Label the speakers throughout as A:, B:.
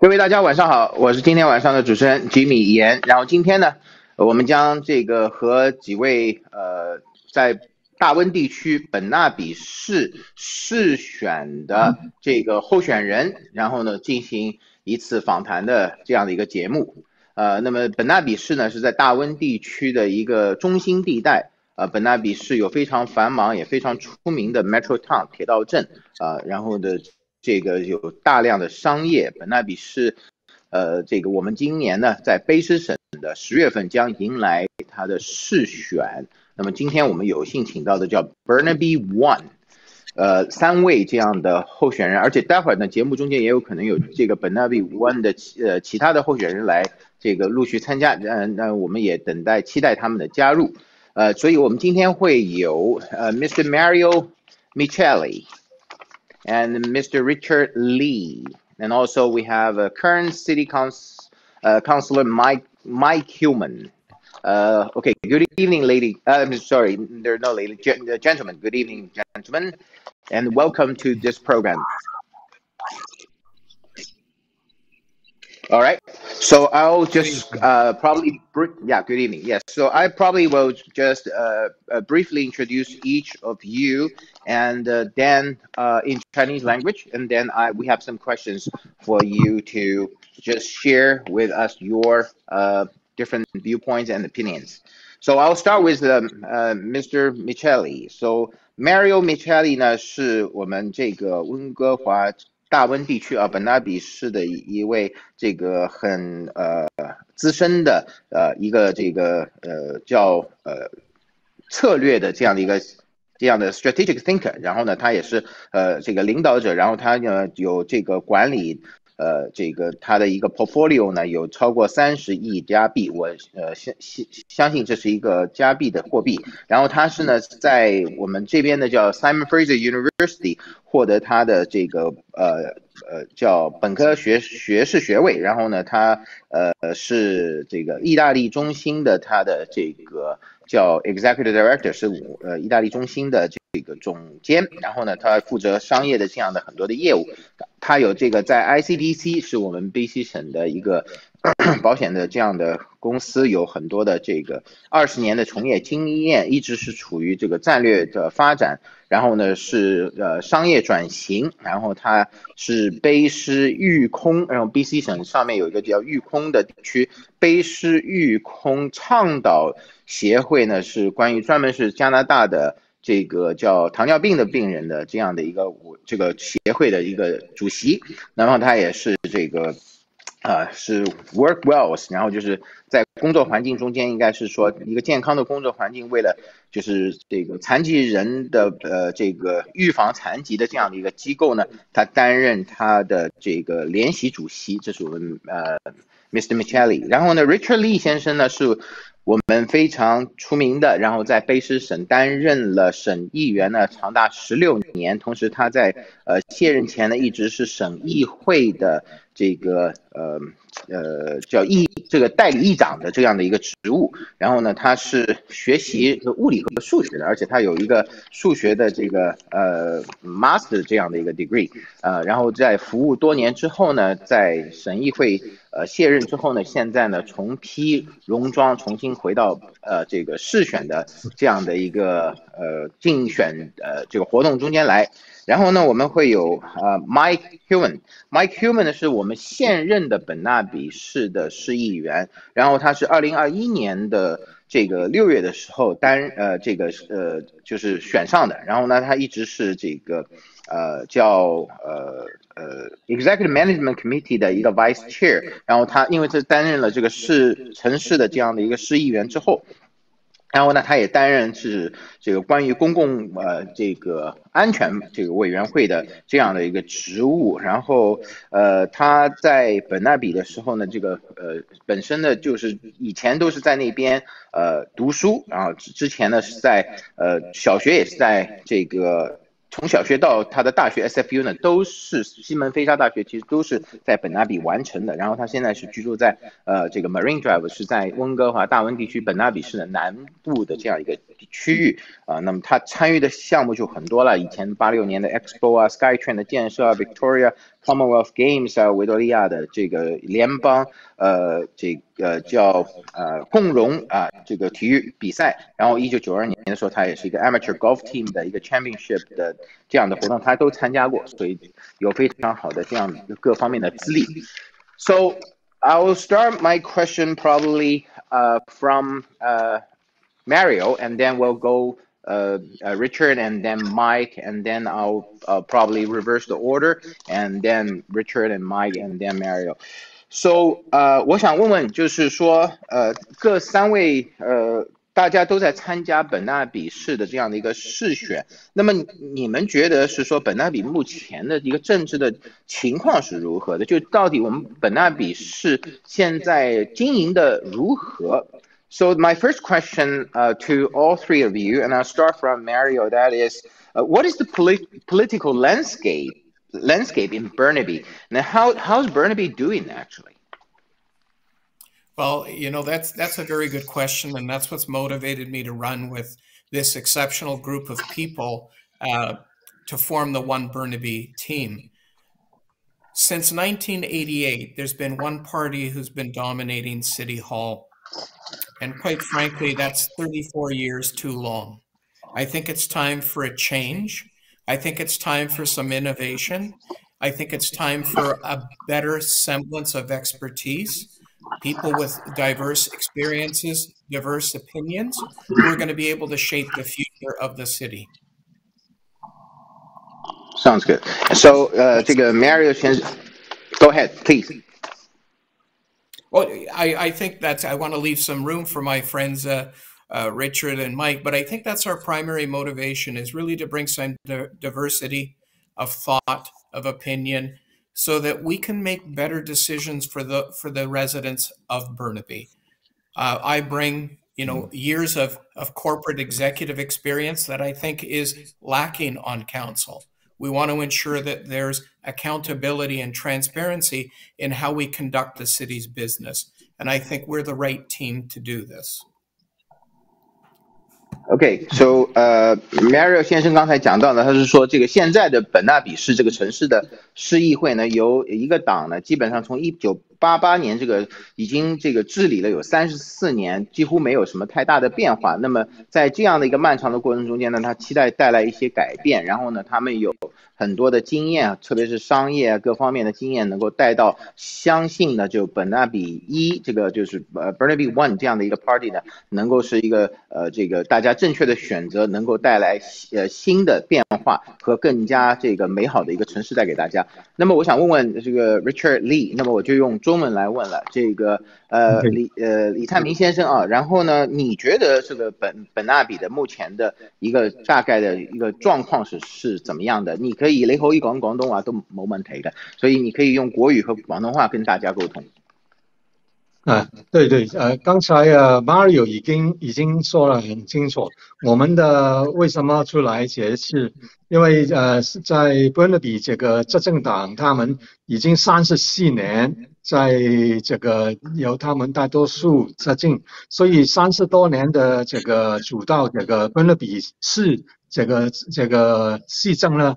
A: 各位大家晚上好，我是今天晚上的主持人吉米言。然后今天呢，我们将这个和几位在大温地区本纳比市市选的这个候选人，然后呢进行一次访谈的这样的一个节目。那么本纳比市呢是在大温地区的一个中心地带。本纳比市有非常繁忙也非常出名的 Metro Town 铁道镇，然后的这个有大量的商业。本纳比市，这个我们今年呢在卑诗省的10月份将迎来它的市选。那么今天我们有幸请到的叫 Burnaby 1，3位这样的候选人，而且待会儿呢节目中间也有可能有这个 Burnaby 1的其他的候选人来这个陆续参加，那我们也期待他们的加入。所以我们今天会有Mr. Mario Michelli and Mr. Richard Lee, and also we have current city councilor Mike Hillman. Okay, good evening, lady. I'm sorry, there are no lady, gentlemen. Good evening, gentlemen, and welcome to this program. All right, so I'll just good evening. Yes, so I probably will just briefly introduce each of you, and then in Chinese language, and then we have some questions for you to just share with us your different viewpoints and opinions. So I'll start with Mr. Michelli. So Mario Michelli 呢是我们这个温哥华大温地区本纳比市的一位这个很资深的一个这个叫策略的这样的 strategic thinker， 然后呢他也是这个领导者，然后他呢有这个管理这个他的一个 portfolio 呢有超过30亿加币，我相信这是一个加币的货币。然后他是呢在我们这边的叫 Simon Fraser University 获得他的这个叫本科学士学位，然后呢他是这个意大利中心的他的这个叫 Executive Director， 是意大利中心的这个总监，然后呢他负责商业的这样的很多的业务。他有这个在 ICDC 是我们 BC 省的一个保险的这样的公司，有很多的这个20年的从业经验，一直是处于这个战略的发展，然后呢是商业转型，然后他是卑诗育空，然后 BC 省上面有一个叫育空的地区，卑诗育空倡导协会呢是专门是加拿大的这个叫糖尿病的病人的这样的一个这个协会的一个主席，然后他也是这个是 work well， 然后就是在工作环境中间应该是说一个健康的工作环境，为了就是这个残疾人的这个预防残疾的这样的一个机构呢，他担任他的这个联席主席，这是我们Mr. Michelli。然后呢 Richard Lee 先生呢是我们非常出名的，然后在卑诗省担任了省议员呢长达16年，同时他在卸任前呢一直是省议会的这个叫这个代理议长的这样的一个职务。然后呢他是学习物理和数学的，而且他有一个数学的这个master 这样的一个 degree， 然后在服务多年之后呢，在省议会卸任之后呢，现在呢重披戎装，重新回到这个市选的这样的一个竞选这个活动中间来。然后呢我们会有Mike Hillman 呢是我们现任的本纳比市的市议员，然后他是2021年的这个6月的时候就是选上的，然后呢他一直是这个叫Executive Management Committee 的一个 Vice Chair， 然后他因为他担任了这个城市的这样的一个市议员之后，然后呢他也担任是这个关于公共这个安全这个委员会的这样的一个职务。然后他在本纳比的时候呢，这个本身呢就是以前都是在那边读书，然后之前呢是在小学也是在这个从小学到他的大学 SFU 呢，都是西门菲沙大学，其实都是在本纳比完成的。然后他现在是居住在这个 Marine Drive， 是在温哥华大温地区本纳比市的南部的这样一个区域那么他参与的项目就很多了，以前86年的 Expo 啊 ，SkyTrain 的建设啊 ，Victoria Commonwealth Games 啊，维多利亚的这个联邦这个叫共融这个体育比赛，然后1992年的时候，他也是一个 Amateur Golf Team 的一个 Championship 的这样的活动，他都参加过，所以有非常好的这样各方面的资历。So I will start my question probably from Mario, and then we'll go Richard, and then Mike, and then I'll probably reverse the order, and then Richard and Mike, and then Mario. So 我想问问，就是说各三位大家都在参加本纳比市的这样的一个市选，那么你们觉得是说本纳比目前的一个政治的情况是如何的？就到底我们本纳比市现在经营的如何？So my first question to all three of you, and I'll start from Mario. That is, what is the political landscape in Burnaby, and how's Burnaby doing actually?
B: Well, you know, that's a very good question, and that's what's motivated me to run with this exceptional group of people to form the One Burnaby team. Since 1988, there's been one party who's been dominating City Hall. And quite frankly, that's 34 years too long. I think it's time for a change. I think it's time for some innovation. I think it's time for a better semblance of expertise, people with diverse experiences, diverse opinions, who are going to be able to shape the future of the city.
A: Sounds good. So, Mario, go ahead, please.
B: Well, I think I want to leave some room for my friends Richard and Mike, but I think that's our primary motivation, is really to bring some diversity of thought, of opinion, so that we can make better decisions for the residents of Burnaby. I bring, you know, years of corporate executive experience that I think is lacking on council. We want to ensure that there's accountability and transparency in how we conduct the city's business. And I think we're the right team to do this.
A: Okay, so Mario 先生刚才讲到了，他是说这个现在的本纳比市这个城市的市议会呢，由一个党呢，基本上从1988年这个已经这个治理了有34年，几乎没有什么太大的变化。那么在这样的一个漫长的过程中间呢，他期待带来一些改变，然后呢，他们有很多的经验，特别是商业各方面的经验，能够带到相信呢，就本纳比1这个就是Burnaby One 这样的一个 party 呢，能够是一个这个大家正确的选择，能够带来新的变化和更加这个美好的一个城市带给大家。那么我想问问这个 Richard Lee， 那么我就用中文来问了，这个李灿明先生啊，然后呢，你觉得这个本纳比的目前的一个大概的一个状况是怎么样的？你可以你可以講廣東話都冇問題嘅，所以你可以用國語和廣東話跟大家溝通。
C: 对，刚才Mario 已经说了很清楚，我们的为什么出来解释，因为是在 Burnaby 这个执政党，他们已经34年在这个由他们大多数执政，所以30多年的这个主导这个 Burnaby 市这个市政呢，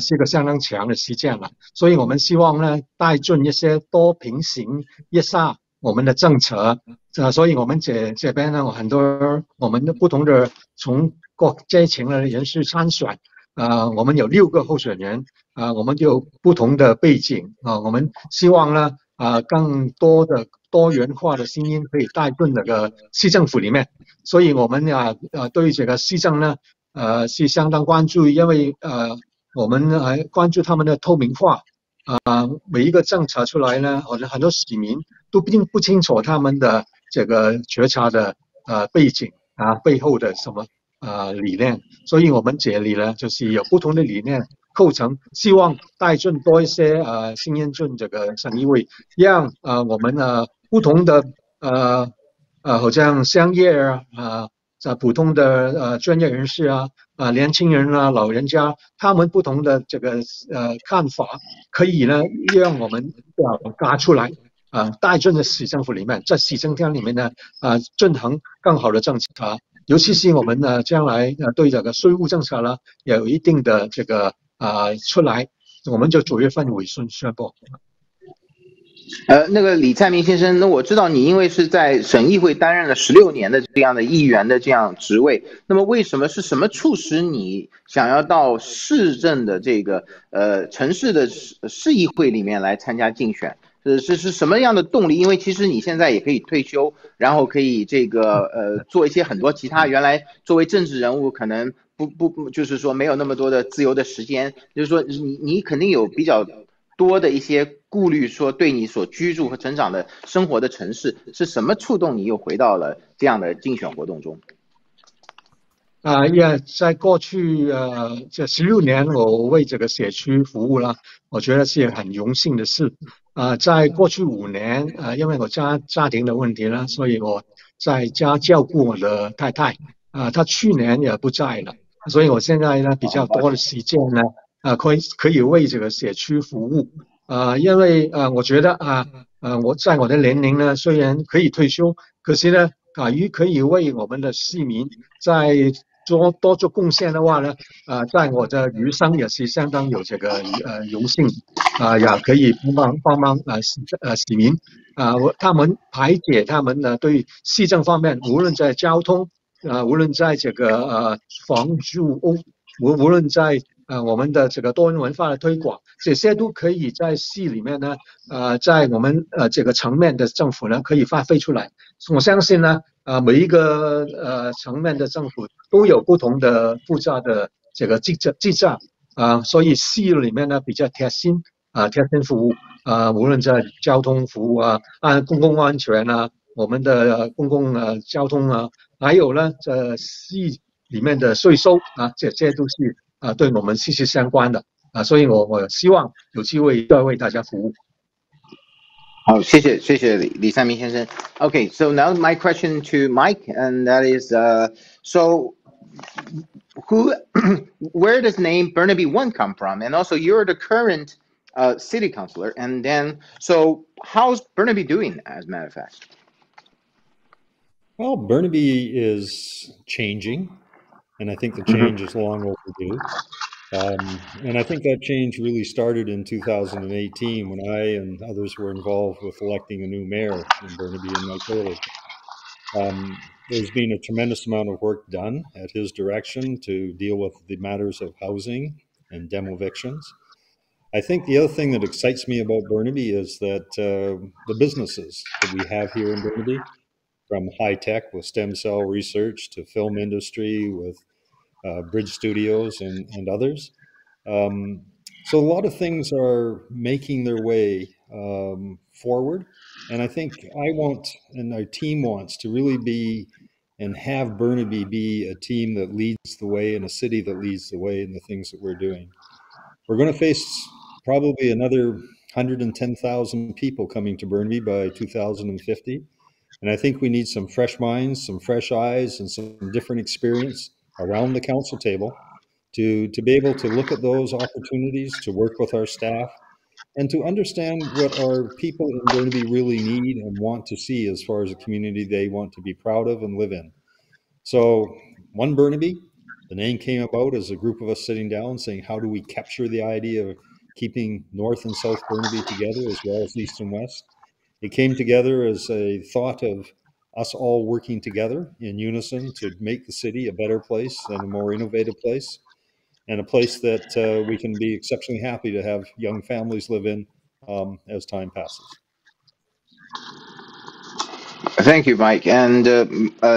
C: 是一个相当长的时间了，所以我们希望呢带进一些多平行一下我们的政策，所以我们这边呢，很多我们的不同的从各阶层的人士参选，我们有6个候选人，我们有不同的背景，我们希望呢，更多的多元化的声音可以带进那个市政府里面，所以我们对这个市政呢，是相当关注，因为我们关注他们的透明化。每一个政策出来呢，或者很多市民都并不清楚他们的这个决策的背景背后的什么理念，所以我们这里呢就是有不同的理念构成，希望带进多一些新英进这个省议会，让我们不同的好像商业普通的专业人士啊年轻人啊老人家，他们不同的这个看法，可以呢让我们表达出来带进了市政府里面，在市政厅里面呢进行更好的政策，尤其是我们呢将来对这个税务政策呢也有一定的这个出来，我们就9月份会宣布。
A: 那个李灿明先生，那我知道你因为是在省议会担任了16年的这样的议员的这样职位，那么为什么是什么促使你想要到市政的这个城市的市议会里面来参加竞选？是什么样的动力？因为其实你现在也可以退休，然后可以这个做一些很多其他原来作为政治人物可能不就是说没有那么多的自由的时间，就是说你肯定有比较多的一些顾虑，说对你所居住和成长的生活的城市是什么触动你又回到了这样的竞选活动中？
C: 在过去这16年，我为这个社区服务了，我觉得是很荣幸的事。在过去5年，因为我家庭的问题呢，所以我在家照顾我的太太。她去年也不在了，所以我现在呢比较多的时间呢，可以为这个社区服务。因为我觉得我在我的年龄呢，虽然可以退休，可是呢，可以为我们的市民在多做贡献的话呢，在我的余生也是相当有这个荣幸，也可以帮忙市民他们排解他们呢对市政方面，无论在交通无论在这个房住屋，无论在我们的这个多元文化的推广，这些都可以在市里面呢，在我们这个层面的政府呢可以发挥出来。我相信呢，每一个层面的政府都有不同的负责的这个职责所以市里面呢比较贴心服务无论在交通服务公共安全我们的公共交通还有呢市里面的税收这些都是对我们息息相关的所以我希望有机会再为大家服务。
A: 好，谢谢李三明先生。Okay, so now my question to Mike, and that is, so where does the name Burnaby 1 come from? And also, you're the current city councilor, and then, so how's Burnaby doing, as a matter of fact?
D: Well, Burnaby is changing, and I think the change is long overdue. And I think that change really started in 2018 when I and others were involved with electing a new mayor in Burnaby and Mike Hurley. There's been a tremendous amount of work done at his direction to deal with the matters of housing and demevictions. I think the other thing that excites me about Burnaby is that the businesses that we have here in Burnaby, from high tech with stem cell research to film industry with bridge studios and others. So a lot of things are making their way forward. And I think I want, and our team wants, to really be and have Burnaby be a team that leads the way and a city that leads the way in the things that we're doing. We're going to face probably another 110,000 people coming to Burnaby by 2050. And I think we need some fresh minds, some fresh eyes, and some different experience around the council table to be able to look at those opportunities, to work with our staff, and to understand what our people in Burnaby really need and want to see as far as a community they want to be proud of and live in. So, One Burnaby, the name came about as a group of us sitting down saying, how do we capture the idea of keeping North and South Burnaby together as well as East and West? It came together as a thought of us all working together in unison to make the city a better place and a more innovative place, and a place that we can be exceptionally happy to have young families live in as time passes.
A: Thank you, Mike. And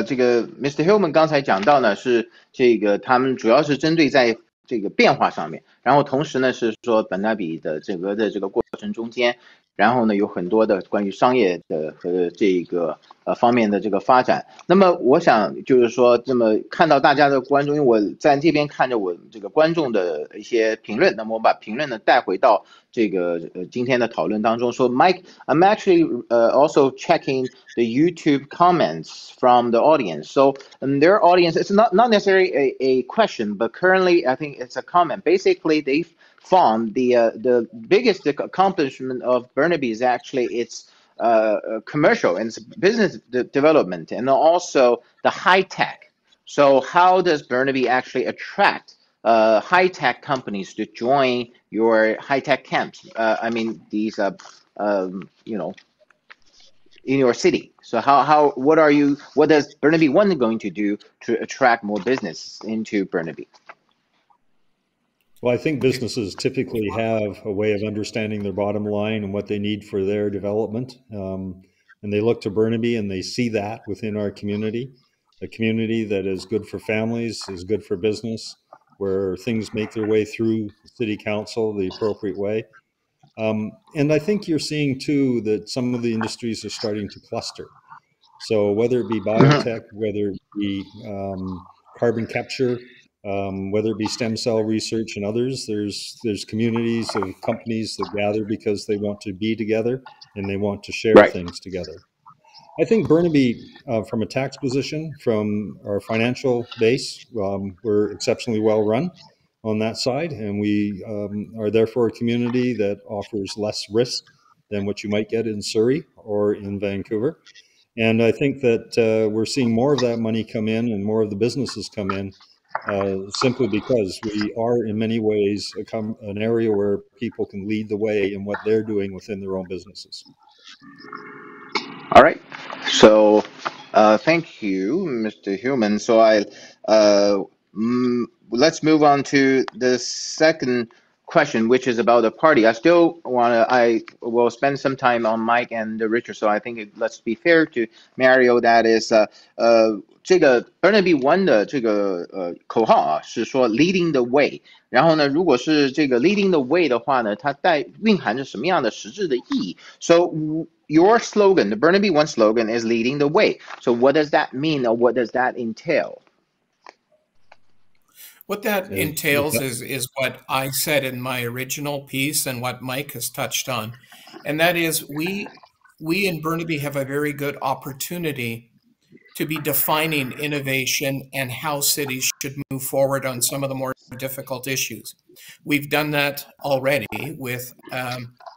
A: 这个 Mr. Hillman 刚才讲到呢，是这个他们主要是针对在这个变化上面，然后同时呢是说本那比的整个的这个过程中间，然后呢有很多的关于商业的和这个方面的这个发展。那么我想就是说，这么看到大家的关注，因为我在这边看着我这个观众的一些评论，那么我把评论呢带回到这个今天的讨论当中。说 Mike, I'm actually also checking the YouTube comments from the audience. So their audience, it's not necessarily a question, but currently I think it's a comment. Basically, they found the biggest accomplishment of Burnaby is actually its commercial and business development, and also the high tech. So how does Burnaby actually attract high tech companies to join your high tech camps? I mean these you know, in your city. So what does Burnaby 1 going to do to attract more business into Burnaby?
D: Well, I think businesses typically have a way of understanding their bottom line and what they need for their development. And they look to Burnaby and they see that within our community, a community that is good for families, is good for business, where things make their way through city council the appropriate way. And I think you're seeing too that some of the industries are starting to cluster. So whether it be biotech, whether it be carbon capture, whether it be stem cell research and others, there's communities of companies that gather because they want to be together and they want to share things together. I think Burnaby, from a tax position, from our financial base, we're exceptionally well run on that side, and we are therefore a community that offers less risk than what you might get in Surrey or in Vancouver. And I think that we're seeing more of that money come in and more of the businesses come in simply because we are in many ways an area where people can lead the way in what they're doing within their own businesses.
A: All right. So thank you, Mr. Human. So let's move on to the second question, which is about the party. I will spend some time on Mike and Richard. So I think let's be fair to Mario. That is, 这个 Burnaby 1的这个口号啊，是说 leading the way。然后呢，如果是这个 leading the way 的话呢，它蕴含着什么样的实质的意义 ？So your slogan, the Burnaby 1 slogan, is leading the way. So what does that mean, or what does that entail?
B: What that entails is what I said in my original piece and what Mike has touched on. And that is we in Burnaby have a very good opportunity to be defining innovation and how cities should move forward on some of the more difficult issues. We've done that already with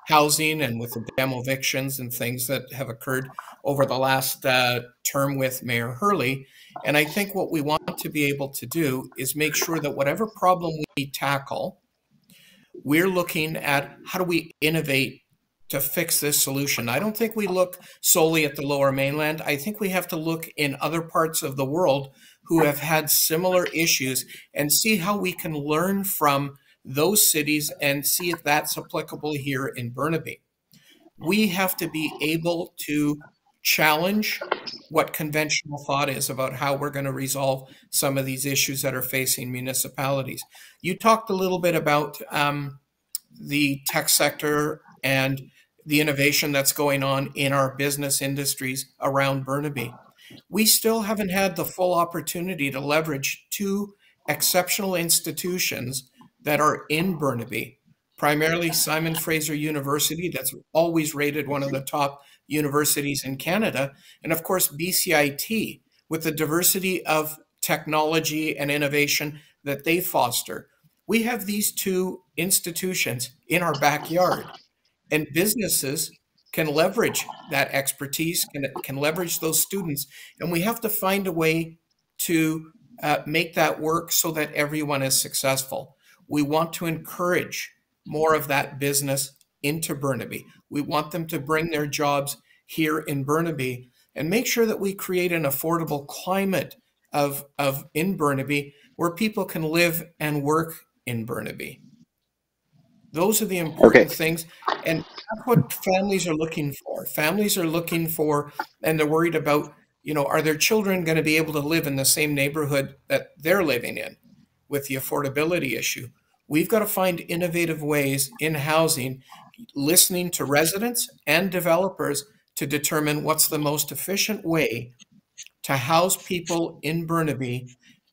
B: housing and with the demo evictions and things that have occurred over the last term with Mayor Hurley. And I think what we want to be able to do is make sure that whatever problem we tackle, we're looking at how do we innovate to fix this solution. I don't think we look solely at the Lower Mainland. I think we have to look in other parts of the world who have had similar issues and see how we can learn from those cities and see if that's applicable here in Burnaby. We have to be able to challenge what conventional thought is about how we're going to resolve some of these issues that are facing municipalities. You talked a little bit about the tech sector and the innovation that's going on in our business industries around Burnaby. We still haven't had the full opportunity to leverage two exceptional institutions that are in Burnaby, primarily Simon Fraser University, that's always rated one of the top universities in Canada, and of course BCIT, with the diversity of technology and innovation that they foster. We have these two institutions in our backyard, and businesses can leverage that expertise, can leverage those students, and we have to find a way to make that work so that everyone is successful. We want to encourage more of that business into Burnaby. We want them to bring their jobs here in Burnaby and make sure that we create an affordable climate in Burnaby where people can live and work in Burnaby. Those are the important things, and that's what families are looking for. Families are looking for, and they're worried about, are their children going to be able to live in the same neighborhood that they're living in with the affordability issue? We've got to find innovative ways in housing listening to residents and developers to determine what's the most efficient way to house people in Burnaby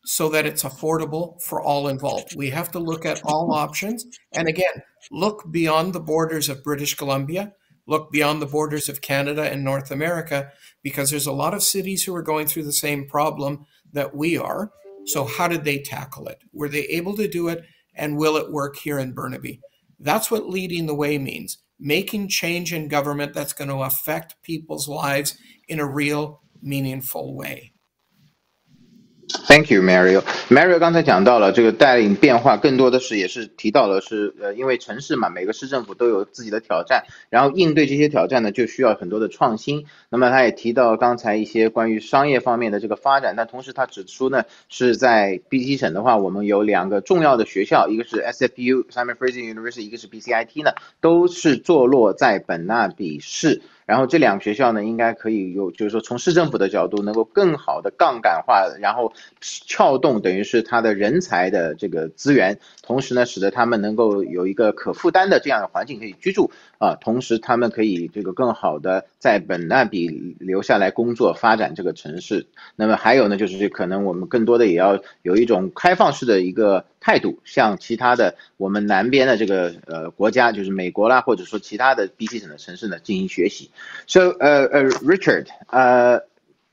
B: so that it's affordable for all involved. We have to look at all options. And again, look beyond the borders of British Columbia, look beyond the borders of Canada and North America, because there's a lot of cities who are going through the same problem that we are. So how did they tackle it? Were they able to do it? And will it work here in Burnaby? That's what leading the way means. Making change in government that's going to affect people's lives in a real, meaningful way.
A: Thank you, Mario. Mario 刚才讲到了这个带领变化，更多的是也是提到了是因为城市嘛，每个市政府都有自己的挑战，然后应对这些挑战呢，就需要很多的创新。那么他也提到刚才一些关于商业方面的这个发展，但同时他指出呢，是在 BC 省的话，我们有2个重要的学校，一个是 SFU Simon Fraser University， 一个是 BCIT 呢，都是坐落在本纳比市。然后这2个学校呢，应该可以有，就是说从市政府的角度，能够更好的杠杆化，然后撬动等于是它的人才的这个资源，同时呢，使得他们能够有一个可负担的这样的环境可以居住啊，同时他们可以这个更好的在本纳比留下来工作，发展这个城市。那么还有呢，就是可能我们更多的也要有一种开放式的一个态度，像其他的我们南边的这个国家，就是美国啦，或者说其他的 BC 省的城市呢进行学习。So Richard，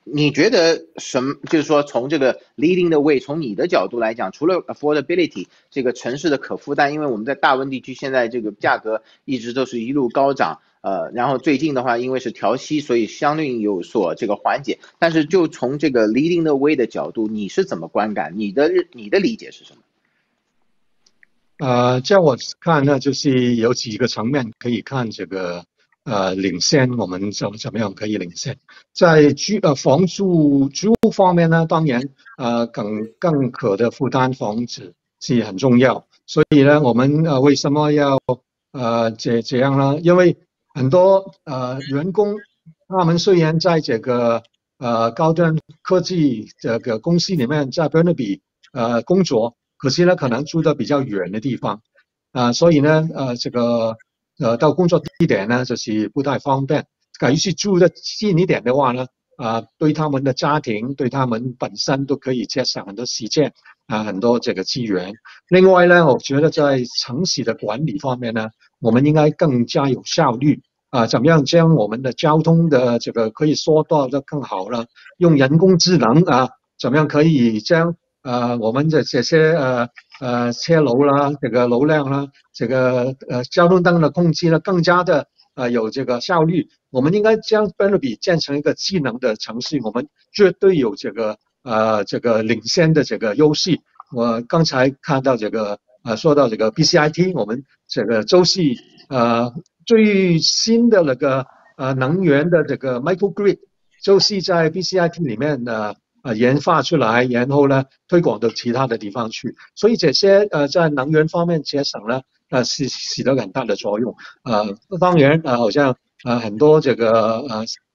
A: 你觉得就是说从这个 leading the way， 从你的角度来讲，除了 affordability 这个城市的可负担，因为我们在大温地区现在这个价格一直都是一路高涨，然后最近的话因为是调息，所以相对有所这个缓解。但是就从这个 leading the way 的角度，你是怎么观感？你的理解是什么？
C: 在我看呢，就是有几个层面可以看这个领先，我们怎么样可以领先？在房租方面呢，当然更可的负担房子是很重要。所以呢，我们为什么要这样呢？因为很多员工他们虽然在这个高端科技这个公司里面在 Burnaby 工作。可是呢，可能住的比较远的地方，所以呢，这个到工作地点呢，就是不太方便。假如是住的近一点的话呢，对他们的家庭，对他们本身都可以节省很多时间，很多这个资源。另外呢，我觉得在城市的管理方面呢，我们应该更加有效率。怎么样将我们的交通的这个可以缩短的更好了？用人工智能怎么样可以将我们的这些车流啦，这个流量啦，这个交通灯的控制呢，更加的有这个效率。我们应该将 Burnaby 建成一个智能的城市，我们绝对有这个领先的这个优势。我刚才看到这个说到这个 BCIT， 我们这个州系最新的那个能源的这个 microgrid 就是在 BCIT 里面研发出来，然后呢推广到其他的地方去，所以这些在能源方面节省呢是起到很大的作用。当然好像很多这个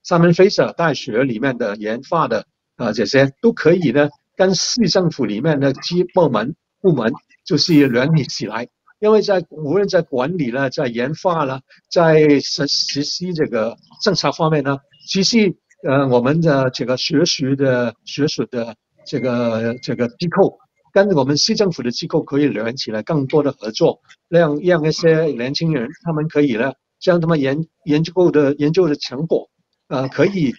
C: Simon Fraser 大学里面的研发的这些都可以呢跟市政府里面的部门就是联系起来，因为无论在管理呢，在研发呢，在实施这个政策方面呢，其实我们的这个学术的这个机构跟我们市政府的机构可以联起来更多的合作，让一些年轻人他们可以呢将他们研究的成果可以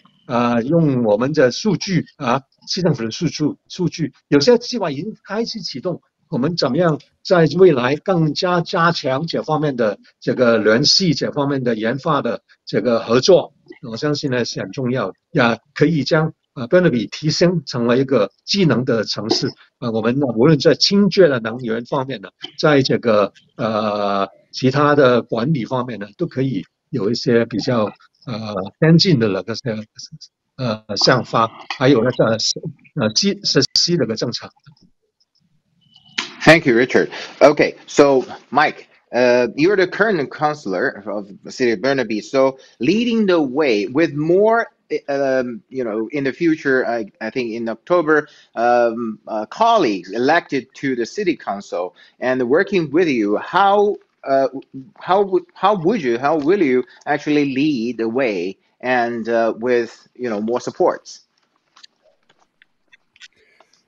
C: 用我们的数据市政府的数据，有些计划已经开始启动。我们怎么样在未来更加强这方面的这个联系，这方面的研发的这个合作，我相信呢是很重要，也可以将Burnaby 提升成为一个智能的城市。我们无论在清洁的能源方面呢，在这个其他的管理方面呢，都可以有一些比较先进的那个想法，还有呢实施那个政策。
A: Thank you, Richard. Okay, so Mike, you're the current councillor of the city of Burnaby. So leading the way with more, in the future, I think in October, colleagues elected to the city council and working with you, how how will you actually lead the way and with more supports?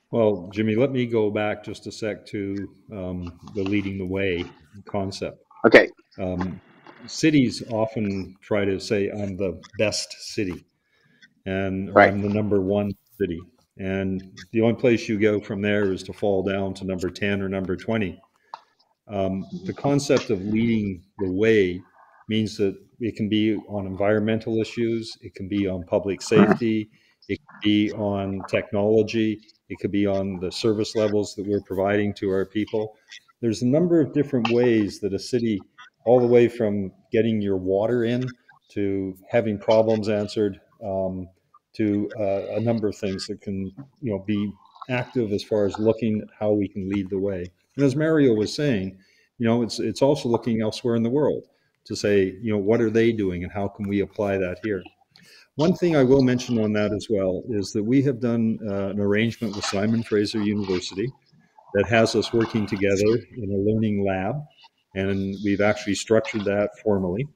D: Well, Jimmy, let me go back just a sec to the leading the way concept.
A: Okay.
D: Cities often try to say, I'm the best city, or
A: right.
D: I'm the #1 city. And the only place you go from there is to fall down to number 10 or number 20. The concept of leading the way means that it can be on environmental issues, it can be on public safety, it can be on technology, it could be on the service levels that we're providing to our people. There's a number of different ways that a city, all the way from getting your water in to having problems answered, to a number of things that can be active as far as looking at how we can lead the way. And as Mario was saying, it's also looking elsewhere in the world to say, what are they doing and how can we apply that here? One thing I will mention on that as well is that we have done an arrangement with Simon Fraser University that has us working together in a learning lab, and we've actually structured that formally.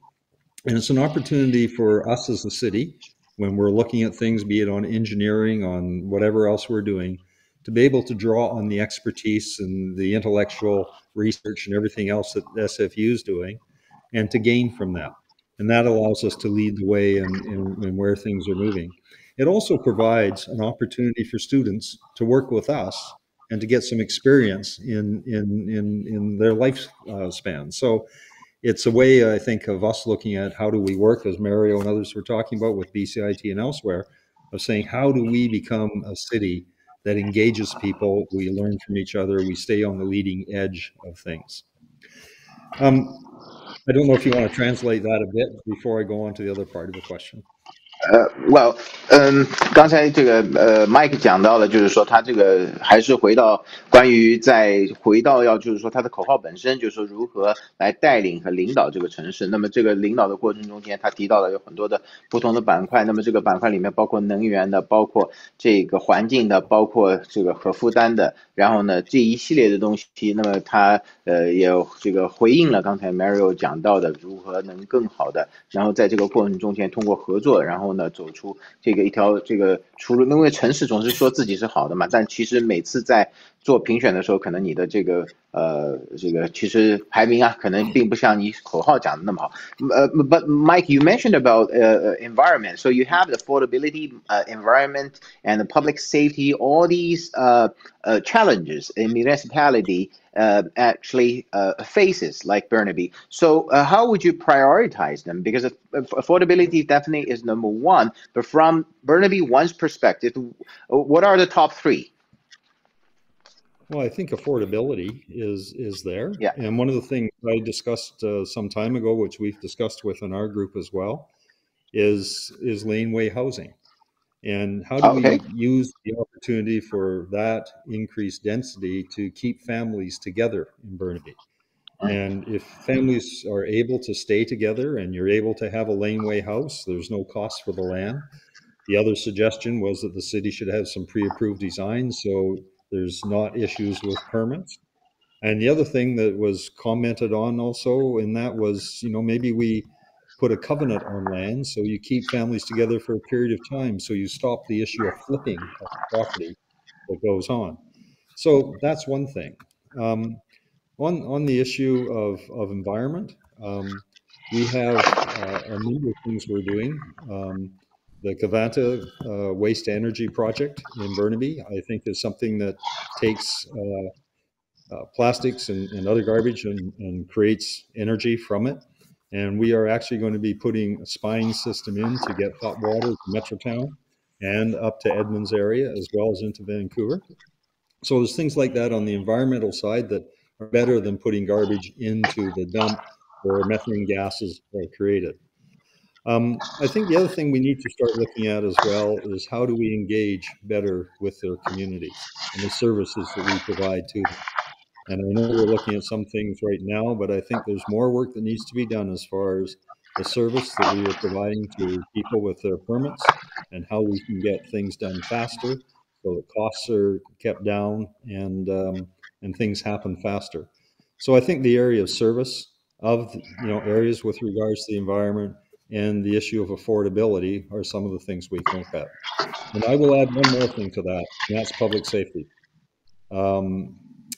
D: And it's an opportunity for us as a city, when we're looking at things, be it on engineering, on whatever else we're doing, to be able to draw on the expertise and the intellectual research and everything else that SFU is doing, and to gain from that. And that allows us to lead the way in where things are moving. It also provides an opportunity for students to work with us and to get some experience in their lifespan. So it's a way, I think, of us looking at how do we work, as Mario and others were talking about with BCIT and elsewhere, of saying how do we become a city that engages people, we learn from each other, we stay on the leading edge of things. I don't know if you want to translate that a bit before I go on to the other part of the question.
A: Well， 刚才这个Mike 讲到了，就是说他这个还是回到要就是说他的口号本身，就是说如何来带领和领导这个城市。那么这个领导的过程中间，他提到了有很多的不同的板块，那么这个板块里面包括能源的，包括这个环境的，包括这个可负担的，然后呢这一系列的东西，那么他也这个回应了刚才 Mario 讲到的如何能更好的，然后在这个过程中间通过合作，然后呢走出这个一条这个出路。因为城市总是说自己是好的嘛，但其实每次在做评选的时候，可能你的这个其实排名啊，可能并不像你口号讲的那么好。But Mike, you mentioned about environment. So you have the affordability, environment, and the public safety. All these challenges in municipality actually faces, like Burnaby. So how would you prioritize them? Because affordability definitely is #1. But from Burnaby one's perspective, what are the top 3?
D: Well, I think affordability is there.
A: Yeah.
D: And one of the things I discussed some time ago, which we've discussed within our group as well, is laneway housing. And how do we use the opportunity for that increased density to keep families together in Burnaby? And if families are able to stay together and you're able to have a laneway house, there's no cost for the land. The other suggestion was that the city should have some pre-approved designs so there's not issues with permits. And the other thing that was commented on also in that was, maybe we put a covenant on land so you keep families together for a period of time, so you stop the issue of flipping of property that goes on. So that's one thing. On the issue of environment, we have a number of things we're doing. The Cavanta Waste Energy Project in Burnaby, I think, is something that takes plastics and other garbage and creates energy from it. And we are actually going to be putting a spine system in to get hot water to Metrotown and up to Edmonds area, as well as into Vancouver. So there's things like that on the environmental side that are better than putting garbage into the dump where methane gases are created. I think the other thing we need to start looking at as well is how do we engage better with their communities and the services that we provide to them. And I know we're looking at some things right now, but I think there's more work that needs to be done as far as the service that we are providing to people with their permits and how we can get things done faster so that costs are kept down and things happen faster. So I think the area of service of areas with regards to the environment and the issue of affordability are some of the things we can look at. And I will add one more thing to that, and that's public safety. We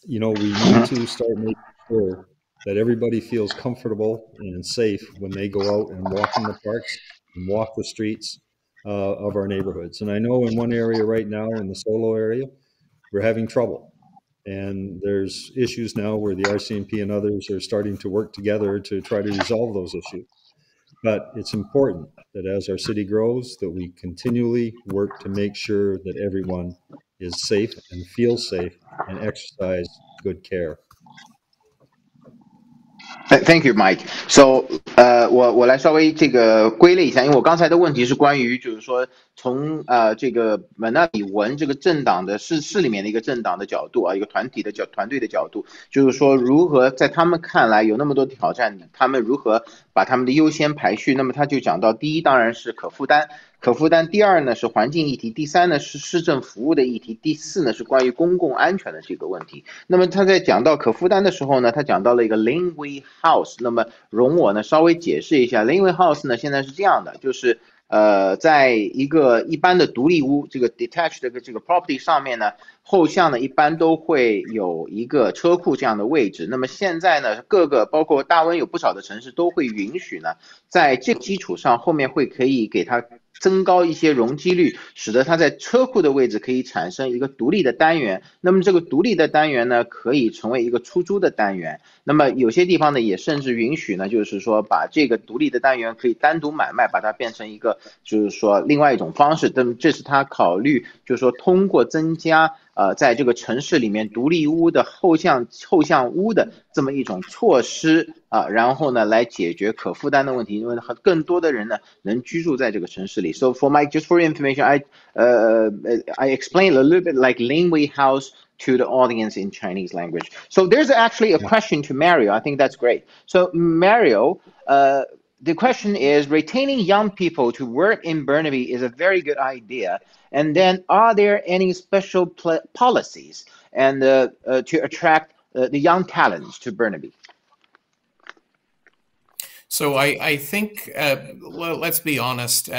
D: need to start making sure that everybody feels comfortable and safe when they go out and walk in the parks and walk the streets of our neighborhoods. And I know in one area right now, in the Solo area, we're having trouble. And there's issues now where the RCMP and others are starting to work together to try to resolve those issues. But it's important that as our city grows, that we continually work to make sure that everyone is safe and feels safe and exercise good care.
A: Thank you, Mike. So, 我来稍微这个归类一下，因为我刚才的问题是关于就是说从这个本那比1这个政党的市里面的一个政党的角度啊，一个团队的角度，就是说如何在他们看来有那么多挑战，他们如何把他们的优先排序。那么他就讲到，第一当然是可负担，第二呢是环境议题，第三呢是市政服务的议题，第四呢是关于公共安全的这个问题。那么他在讲到可负担的时候呢，他讲到了一个 laneway house。那么容我呢稍微解释一下 laneway house 呢，现在是这样的，就是在一个一般的独立屋，这个 detached 的这个 property 上面呢，后巷呢一般都会有一个车库这样的位置。那么现在呢，各个包括大温有不少的城市都会允许呢，在这个基础上后面可以给它增高一些容积率，使得它在车库的位置可以产生一个独立的单元。那么这个独立的单元呢，可以成为一个出租的单元。那么有些地方呢，也甚至允许呢，就是说把这个独立的单元可以单独买卖，把它变成一个就是说另外一种方式。那么这是他考虑，就是说通过增加在这个城市里面独立屋的后巷屋的这么一种措施然后呢来解决可负担的问题，因为更多的人呢能居住在这个城市里。So for Mike, just for your information, I explained a little bit like laneway house to the audience in Chinese language. So there's actually a question to Mario. I think that's great. So Mario, the question is, retaining young people to work in Burnaby is a very good idea. And then are there any special policies and to attract the young talents to Burnaby?
B: So I think, well, let's be honest,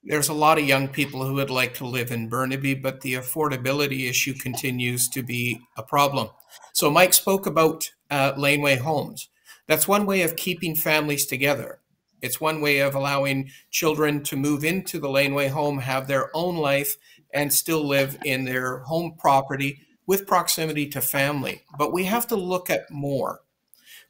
B: there's a lot of young people who would like to live in Burnaby, but the affordability issue continues to be a problem. So Mike spoke about laneway homes. That's one way of keeping families together. It's one way of allowing children to move into the laneway home, have their own life, and still live in their home property with proximity to family. But we have to look at more.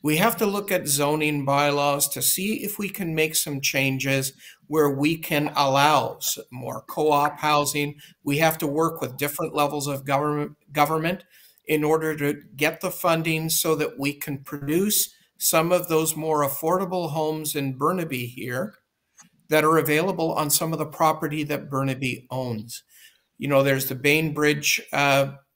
B: We have to look at zoning bylaws to see if we can make some changes where we can allow more co-op housing. We have to work with different levels of government in order to get the funding so that we can produce some of those more affordable homes in Burnaby here that are available on some of the property that Burnaby owns. You know, there's the Bainbridge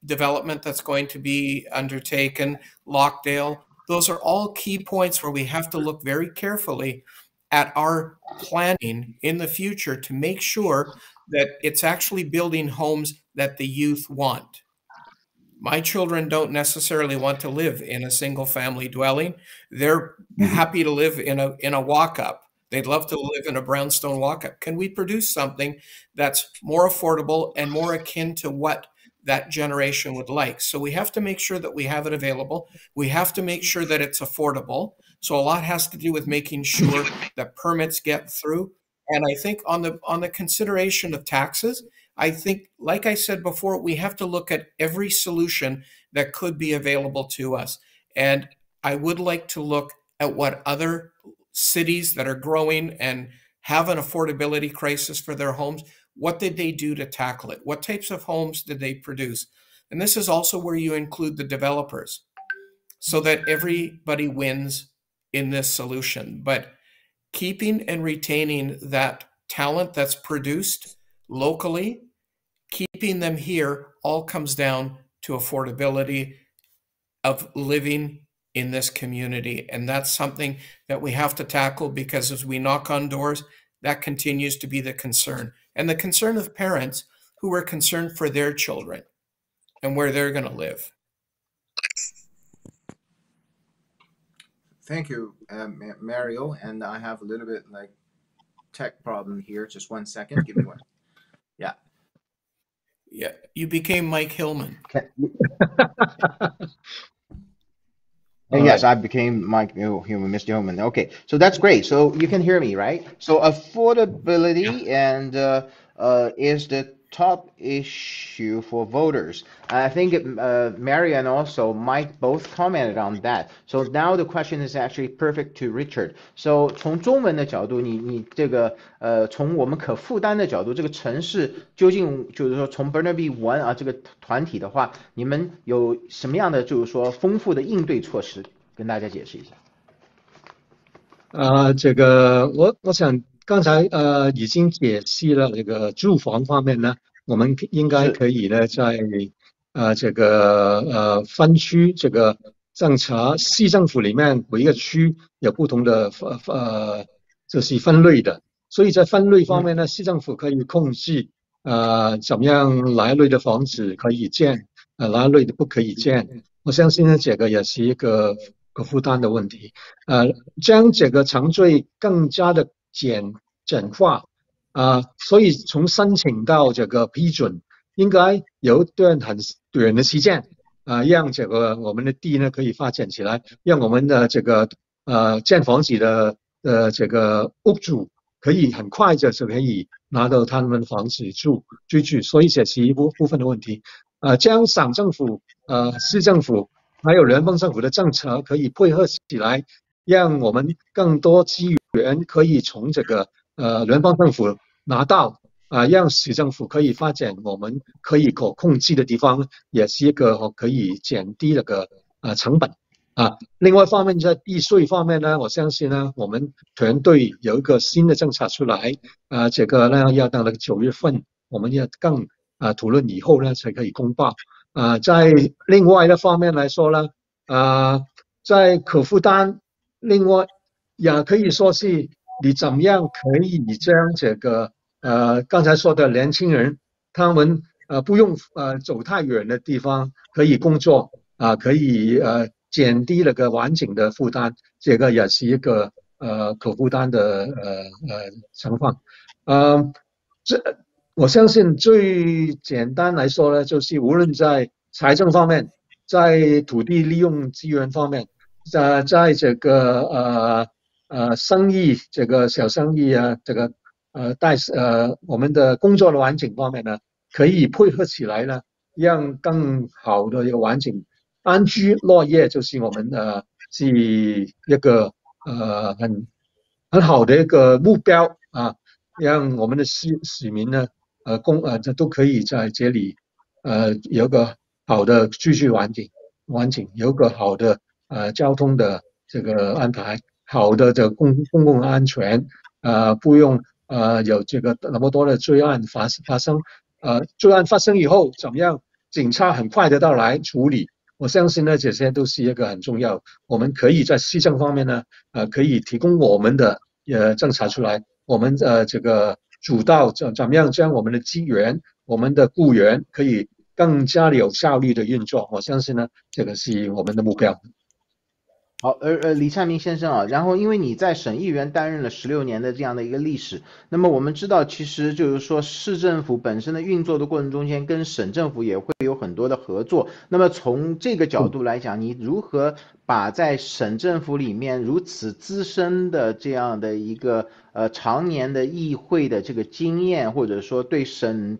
B: development that's going to be undertaken, Lockdale. Those are all key points where we have to look very carefully at our planning in the future to make sure that it's actually building homes that the youth want. My children don't necessarily want to live in a single family dwelling. They're happy to live in a walk-up. They'd love to live in a brownstone walk-up. Can we produce something that's more affordable and more akin to what that generation would like? So we have to make sure that we have it available. We have to make sure that it's affordable. So a lot has to do with making sure that permits get through. And I think on the consideration of taxes, I think, like I said before, we have to look at every solution that could be available to us. And I would like to look at what other cities that are growing and have an affordability crisis for their homes, what did they do to tackle it? What types of homes did they produce? And this is also where you include the developers so that everybody wins in this solution. But keeping and retaining that talent that's produced locally, keeping them here, all comes down to affordability of living in this community. And that's something that we have to tackle, because as we knock on doors, that continues to be the concern. And the concern of parents who are concerned for their children and where they're going to live.
A: Thank you, Mario. And I have a little bit like tech problem here. Just 1 second. Give me one. Yeah.
B: Yeah, you became Mike Hillman.
A: Yes, I became Mike Hillman, Mr. Hillman. Okay, so that's great. So you can hear me, right? So affordability and is the top issue for voters. I think Mary and also Mike both commented on that. So now the question is actually perfect to Richard. So 从中文的角度，你这个从我们可负担的角度，这个城市究竟就是说从 Burnaby One 啊这个团体的话，你们有什么样的就是说丰富的应对措施，跟大家解释一下。
C: 这个我想刚才已经解析了这个住房方面呢，我们应该可以呢在这个分区这个政策，市政府里面每一个区有不同的就是分类的，所以在分类方面呢，市政府可以控制怎么样哪一类的房子可以建，哪一类的不可以建。我相信呢这个也是一个可负担的问题，将这个程序更加的简化，所以从申请到这个批准，应该有一段很短的时间，让这个我们的地呢可以发展起来，让我们的这个建房子的这个屋主可以很快就可以拿到他们房子居住，所以这是一部分的问题，将省政府、市政府还有联邦政府的政策可以配合起来，让我们更多资源可以从这个联邦政府拿到，让市政府可以发展我们可以可控制的地方，也是一个可以减低那个成本。另外一方面在地税方面呢，我相信呢，我们团队有一个新的政策出来，这个呢要到了9月份，我们要更讨论以后呢才可以公报。在另外一方面来说呢，在可负担，另外也可以说是你怎么样可以将这个刚才说的年轻人，他们不用走太远的地方可以工作，可以减低那个环境的负担，这个也是一个可负担的情况。我相信最简单来说呢，就是无论在财政方面，在土地利用资源方面，在这个生意这个小生意这个我们的工作的环境方面呢，可以配合起来呢，让更好的一个环境，安居乐业就是我们是一个很好的一个目标让我们的市民呢这都可以在这里有个好的居住环境，有个好的交通的这个安排，好的这公共安全，不用有这个那么多的罪案发生，罪案发生以后怎么样，警察很快的到来处理。我相信呢，这些都是一个很重要。我们可以在市政方面呢，可以提供我们的政策出来，我们这个主导怎么样将我们的资源、我们的雇员可以更加的有效率的运作。我相信呢，这个是我们的目标。
A: 好，李灿明先生啊，然后因为你在省议员担任了16年的这样的一个历史，那么我们知道，其实就是说市政府本身的运作的过程中间，跟省政府也会有很多的合作。那么从这个角度来讲，你如何把在省政府里面如此资深的这样的一个常年的议会的这个经验，或者说对省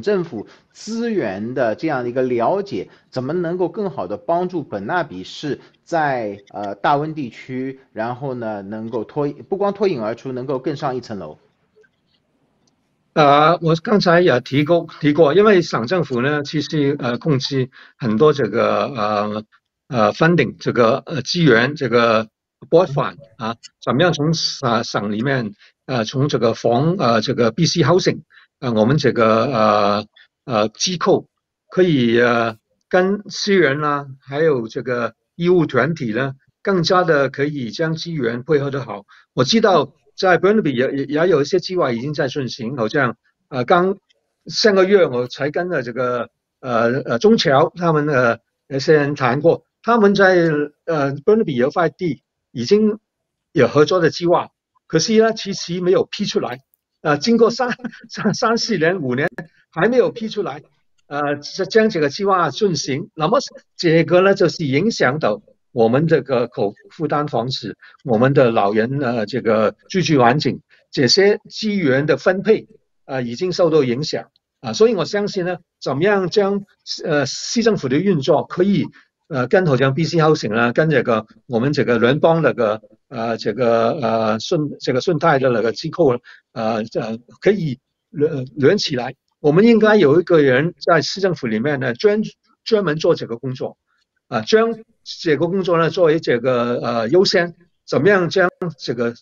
A: 政府资源的这样的一个了解，怎么能够更好的帮助本纳比市在大温地区，然后呢能够不光脱颖而出，能够更上一层楼？
C: 我刚才也提过，因为省政府呢，其实控制很多这个funding 这个资源，这个拨款怎么样从省里面从这个这个 BC Housing 我们这个机构可以跟私人还有这个义务团体呢，更加的可以将资源配合得好。我知道在 Burnaby 也有一些计划已经在进行，好像上个月我才跟这个中侨他们有些人谈过，他们在Burnaby 有块地已经有合作的计划，可是呢，其实没有批出来。经过3、4年、5年还没有批出来。将这个计划进行，那么这个呢，就是影响到我们这个口负担防止，我们的老人这个居住环境，这些资源的分配已经受到影响所以我相信呢，怎么样将市政府的运作可以跟好像 BC Housing 啊，跟这个我们这个联邦那个顺泰的那个机构可以连起来。我们应该有一个人在市政府里面呢，专门做这个工作，将这个工作呢作为这个优先，怎么样将这个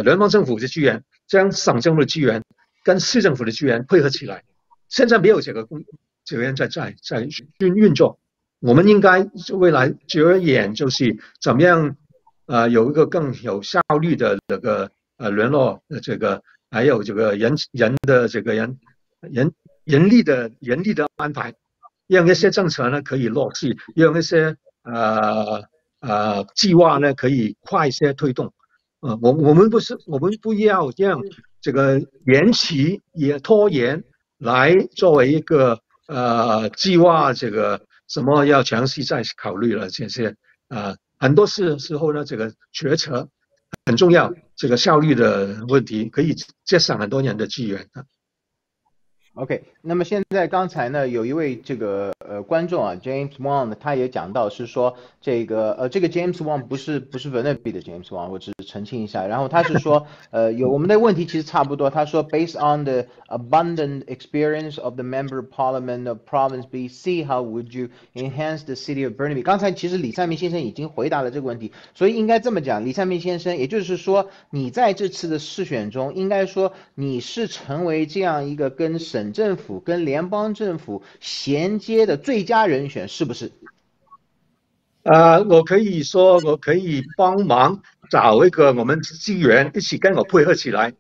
C: 联邦政府的资源，将省政府的资源跟市政府的资源配合起来。现在没有这个人在运作，我们应该未来着眼就是怎么样有一个更有效率的这个联络这个，还有这个人的这个人力的安排，让一些政策呢可以落实，让一些计划呢可以快些推动。我们不要让这个延期也拖延来作为一个计划，这个什么要详细再考虑了这些很多时候呢，这个决策很重要，这个效率的问题可以节省很多人的资源。
A: OK， 那么现在刚才呢，有一位这个观众啊 ，James Wang， 他也讲到是说这个James Wang 不是 Burnaby 的 James Wang， 我只是澄清一下。然后他是说我们的问题其实差不多。他说 Based on the abundant experience of the member parliament of province BC, how would you enhance the city of Burnaby？ 刚才其实李善明先生已经回答了这个问题，所以应该这么讲，李善明先生，也就是说你在这次的市选中，应该说你是成为这样一个跟省政府跟联邦政府衔接的最佳人选，是不是？
C: 我可以说我可以帮忙找一个我们资源一起跟我配合起来，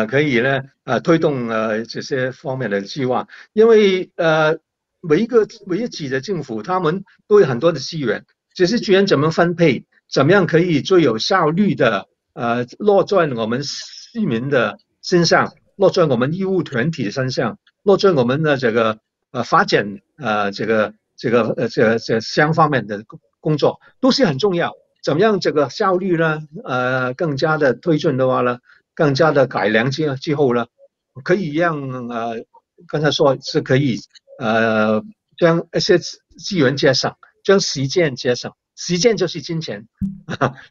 C: 可以呢推动这些方面的计划，因为每一级的政府他们都有很多的资源，只是资源怎么分配，怎么样可以最有效率的落在我们市民的身上，落在我们义务团体的身上，落在我们的这个发展这相方面的工作都是很重要。怎么样这个效率呢？更加的推进的话呢，更加的改良之后呢，可以让刚才说是可以将一些资源节省，将时间节省，时间就是金钱，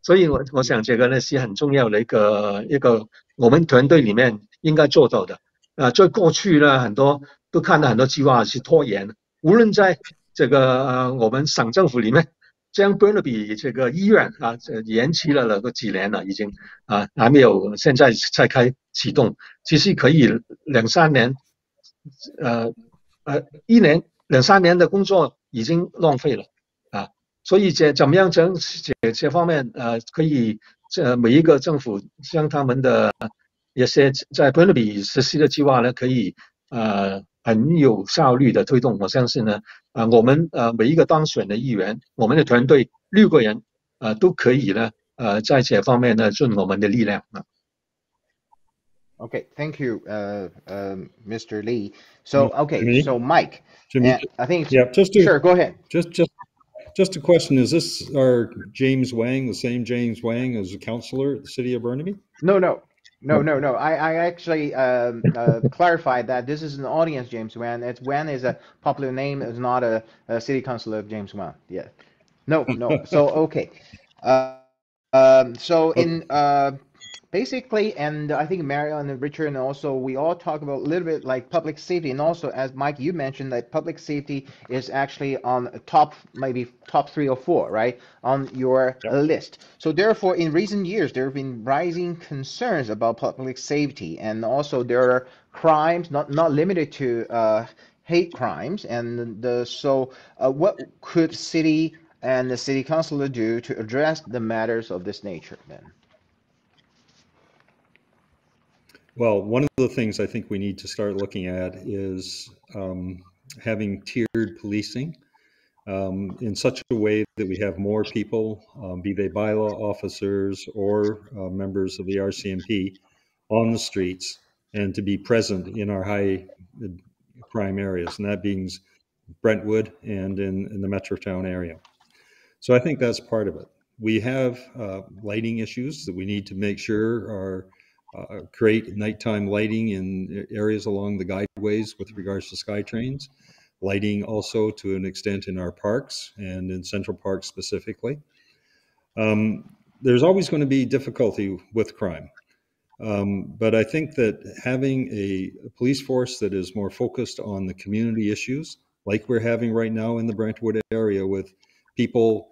C: 所以我想这个呢是很重要的一个我们团队里面应该做到的。在过去呢，很多都看到很多计划是拖延，无论在这个我们省政府里面，将 Burnaby 这个医院延期了那个几年了，已经还没有，现在才启动，其实可以2-3年，1年2-3年的工作已经浪费了所以怎么样将这方面可以每一个政府将他们的一些在 Burnaby 实施的计划呢，可以很有效率的推动。我相信呢我们每一个当选的议员，我们的团队6个人都可以呢在这方面呢尽我们的力量
A: Okay, thank you, Mr. Lee. So, okay, so Mike,
D: Jimmy,
A: I think
D: sure,
A: go ahead.
D: Just a question: is this our James Wang, the same James Wang as a councillor at the city of Burnaby?
A: No. I actually clarified that this is an audience James Wang. Wang is a popular name, is not a city councillor of James Wang. Yeah. No. So okay. So in basically, and I think Marion and Richard and also we all talk about a little bit like public safety, and also as Mike you mentioned that public safety is actually on maybe top 3 or 4, right, on your list. So therefore, in recent years, there have been rising concerns about public safety, and also there are crimes not limited to hate crimes, and what could city and the city councilor do to address the matters of this nature then?
D: Well, one of the things I think we need to start looking at is having tiered policing. in such a way that we have more people, be they bylaw officers or members of the RCMP, on the streets and to be present in our high crime areas, and that being Brentwood and in the Metrotown area. So I think that's part of it. We have lighting issues that we need to make sure are create nighttime lighting in areas along the guideways with regards to SkyTrains, lighting also to an extent in our parks and in Central Park specifically. There's always going to be difficulty with crime. But I think that having a police force that is more focused on the community issues, like we're having right now in the Brentwood area with people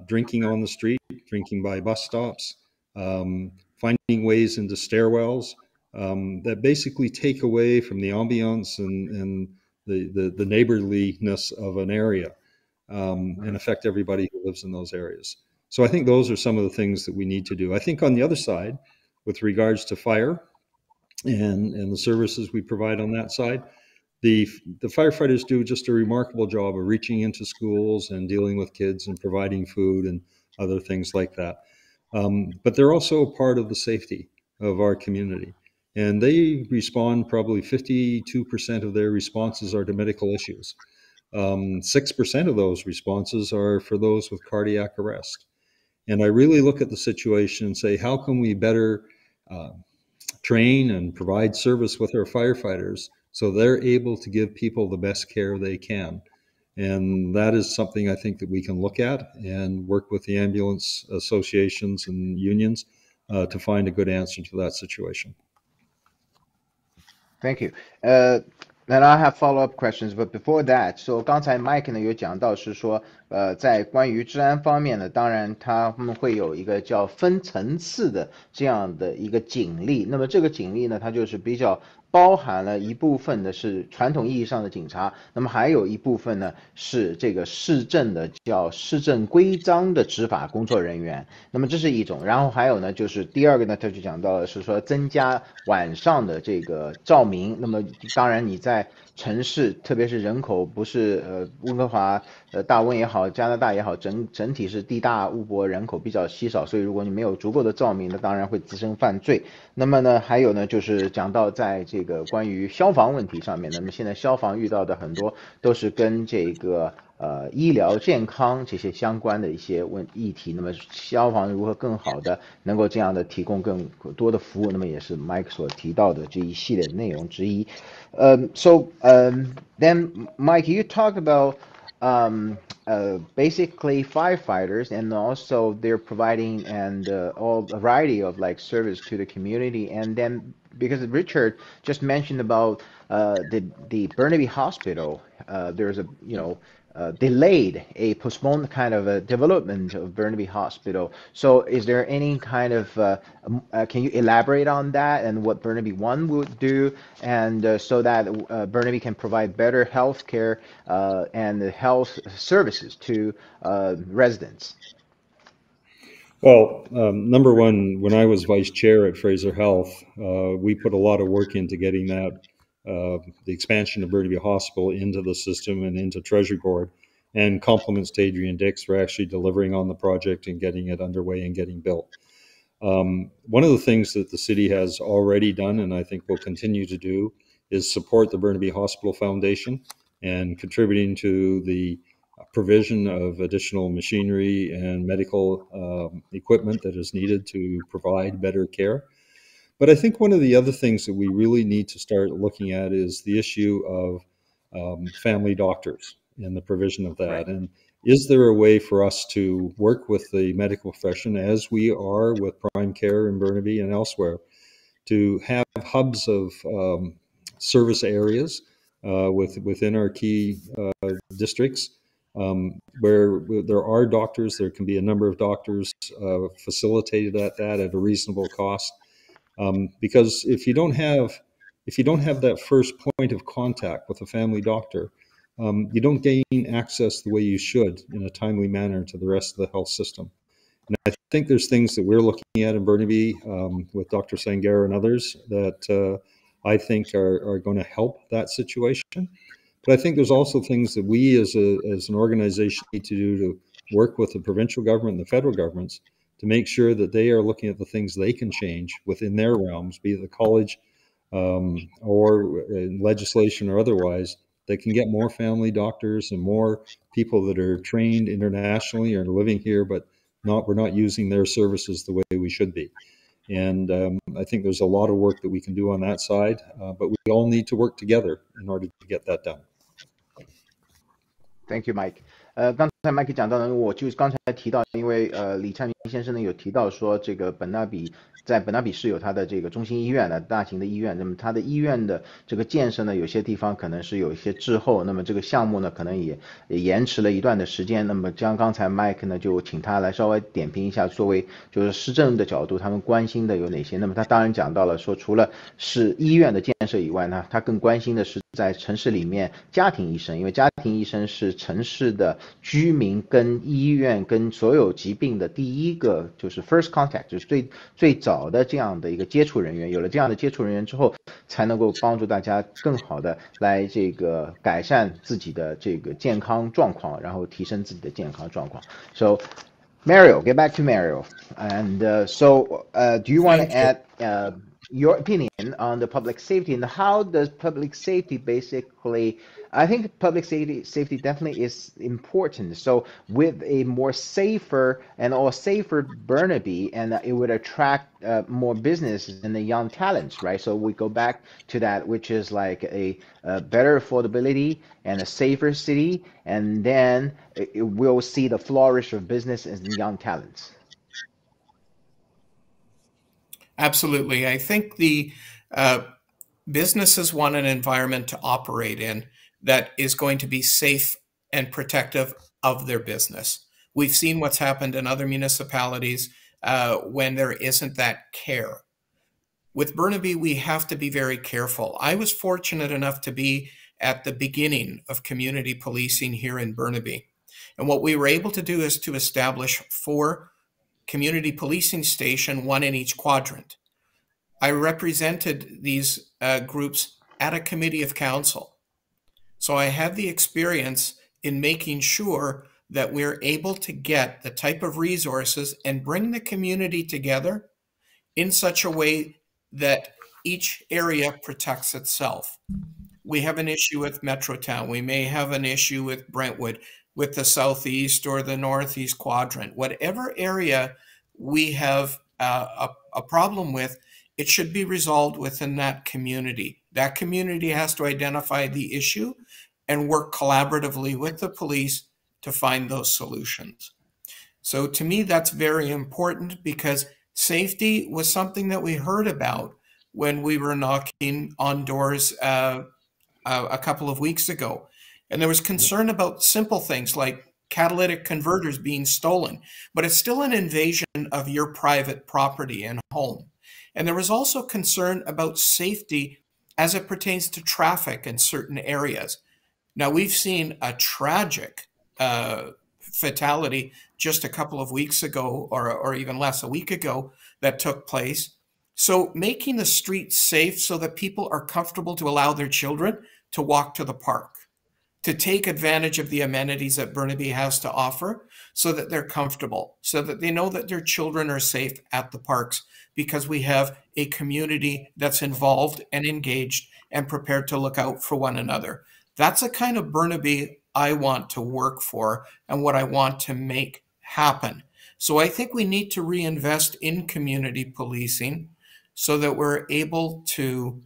D: drinking on the street, drinking by bus stops, finding ways into stairwells that basically take away from the ambiance and the neighborliness of an area and affect everybody who lives in those areas. So I think those are some of the things that we need to do. I think on the other side, with regards to fire and the services we provide on that side, the firefighters do just a remarkable job of reaching into schools and dealing with kids and providing food and other things like that. But they're also part of the safety of our community. And they respond, probably 52% of their responses are to medical issues. 6% of those responses are for those with cardiac arrest. And I really look at the situation and say, how can we better train and provide service with our firefighters so they're able to give people the best care they can? And that is something I think that we can look at and work with the ambulance associations and unions to find a good answer to that situation.
A: Thank you. Then I have follow-up questions, but before that, so 刚才 Mike 呢有讲到是说，在关于治安方面呢，当然他们会有一个叫分层次的这样的一个警力。那么这个警力呢，它就是比较包含了一部分的是传统意义上的警察，那么还有一部分呢是这个市政的叫市政规章的执法工作人员。那么这是一种，然后还有呢就是第二个呢，他就讲到了是说增加晚上的这个照明。那么当然你在城市，特别是人口不是温哥华大温也好，加拿大也好，整体是地大物博，人口比较稀少，所以如果你没有足够的照明，那当然会滋生犯罪。那么呢，还有呢，就是讲到在这个关于消防问题上面，那么现在消防遇到的很多都是跟这个医疗健康这些相关的一些议题。那么消防如何更好的能够这样的提供更多的服务，那么也是 Mike 所提到的这一系列的内容之一。Then Mike, you talk about basically firefighters, and also they're providing and all a variety of like service to the community. And then because Richard just mentioned about the Burnaby Hospital, there's a delayed, a postponed kind of a development of Burnaby Hospital. So is there any kind of, can you elaborate on that and what Burnaby 1 would do, and so that Burnaby can provide better health care and health services to residents?
D: Well, number one, when I was vice chair at Fraser Health, we put a lot of work into getting that the expansion of Burnaby Hospital into the system and into Treasury Board, and compliments to Adrian Dix for actually delivering on the project and getting it underway and getting built. One of the things that the city has already done, and I think will continue to do, is support the Burnaby Hospital Foundation and contributing to the provision of additional machinery and medical equipment that is needed to provide better care. But I think one of the other things that we really need to start looking at is the issue of family doctors and the provision of that. Right. And is there a way for us to work with the medical profession, as we are with Prime Care in Burnaby and elsewhere, to have hubs of service areas within our key districts where there are doctors, there can be a number of doctors facilitated at that at a reasonable cost. Because if you don't have that first point of contact with a family doctor, you don't gain access the way you should in a timely manner to the rest of the health system. And I think there's things that we're looking at in Burnaby with Dr. Sangara and others that I think are going to help that situation. But I think there's also things that we as an organization need to do to work with the provincial government and the federal governments to make sure that they are looking at the things they can change within their realms, be it the college or legislation or otherwise, that can get more family doctors and more people that are trained internationally or living here, but we're not using their services the way we should be. And I think there's a lot of work that we can do on that side, but we all need to work together in order to get that done.
A: Thank you, Mike. 刚才 Mike 讲到呢，我就是刚才提到，因为李灿明先生呢有提到说，这个本纳比市有它的这个中心医院的大型的医院，那么它的医院的这个建设呢，有些地方可能是有一些滞后，那么这个项目呢可能也延迟了一段的时间。那么刚才 Mike 呢就请他来稍微点评一下，作为就是市政的角度，他们关心的有哪些？那么他当然讲到了说，除了是医院的建设以外呢，他更关心的是在城市里面家庭医生，因为家庭医生是城市的居民跟医院跟所有疾病的第一个就是 first contact， 就是最早的这样的一个接触人员。有了这样的接触人员之后，才能够帮助大家更好的来这个改善自己的这个健康状况，然后提升自己的健康状况。So Mario, get back to Mario, and do you want to add your opinion on the public safety and how does public safety basically, I think public safety definitely is important. So with a more safer Burnaby, and it would attract more businesses and the young talents, right? So we go back to that, which is like a better affordability and a safer city, and then it will see the flourish of business and young talents.
B: Absolutely. I think the businesses want an environment to operate in that is going to be safe and protective of their business. We've seen what's happened in other municipalities when there isn't that care. With Burnaby, we have to be very careful. I was fortunate enough to be at the beginning of community policing here in Burnaby. And what we were able to do is to establish 4 community policing station, 1 in each quadrant. I represented these groups at a committee of council. So I have the experience in making sure that we're able to get the type of resources and bring the community together in such a way that each area protects itself. We have an issue with Metrotown. We may have an issue with Brentwood, with the southeast or the northeast quadrant. Whatever area we have a problem with, it should be resolved within that community. That community has to identify the issue and work collaboratively with the police to find those solutions. So to me, that's very important because safety was something that we heard about when we were knocking on doors a couple of weeks ago. And there was concern about simple things like catalytic converters being stolen, but it's still an invasion of your private property and home. And there was also concern about safety as it pertains to traffic in certain areas. Now, we've seen a tragic fatality just a couple of weeks ago, or even less, a week ago, that took place. So making the streets safe so that people are comfortable to allow their children to walk to the park, to take advantage of the amenities that Burnaby has to offer so that they're comfortable, so that they know that their children are safe at the parks because we have a community that's involved and engaged and prepared to look out for one another. That's the kind of Burnaby I want to work for and what I want to make happen. So I think we need to reinvest in community policing so that we're able to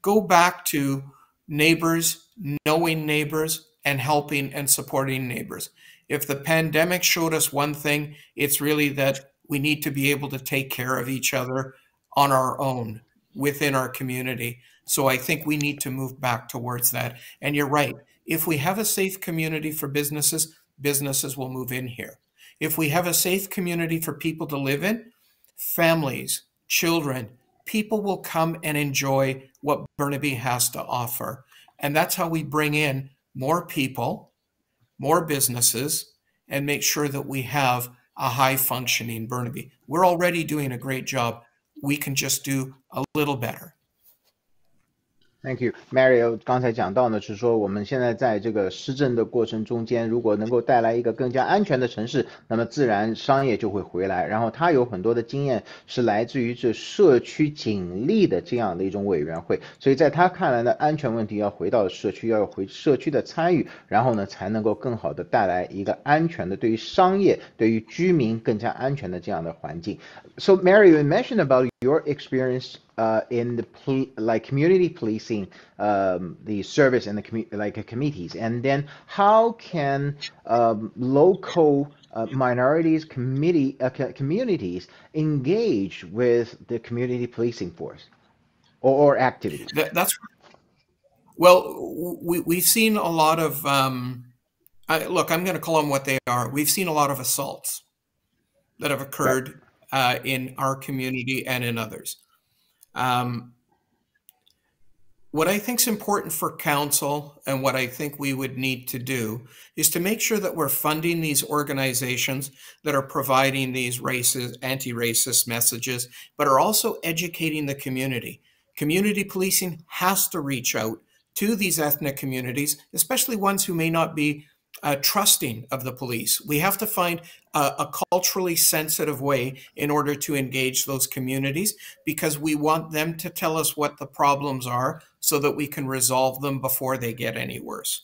B: go back to neighbors, knowing neighbors, and helping and supporting neighbors. If the pandemic showed us one thing, it's really that we need to be able to take care of each other on our own within our community. So I think we need to move back towards that. And you're right. If we have a safe community for businesses, businesses will move in here. If we have a safe community for people to live in, families, children, people will come and enjoy what Burnaby has to offer. And that's how we bring in more people, more businesses, and make sure that we have a high-functioning Burnaby. We're already doing a great job. We can just do a little better.
A: Thank you, Mario。刚才讲到呢，是说我们现在在这个施政的过程中间，如果能够带来一个更加安全的城市，那么自然商业就会回来。然后他有很多的经验是来自于这社区警力的这样的一种委员会，所以在他看来呢，安全问题要回到社区，要回社区的参与，然后呢才能够更好的带来一个安全的对于商业、对于居民更加安全的这样的环境。So Mario, you mentioned about your experience in the community policing, the service and the committees, and then how can local minorities communities engage with the community policing force or activities?
B: That's well, we've seen a lot of look, I'm going to call them what they are. We've seen a lot of assaults that have occurred in our community and in others. What I think is important for council and what I think we would need to do is to make sure that we're funding these organizations that are providing these anti-racist messages, but are also educating the community. Community policing has to reach out to these ethnic communities, especially ones who may not be trusting of the police. We have to find a culturally sensitive way in order to engage those communities, because we want them to tell us what the problems are so that we can resolve them before they get any worse.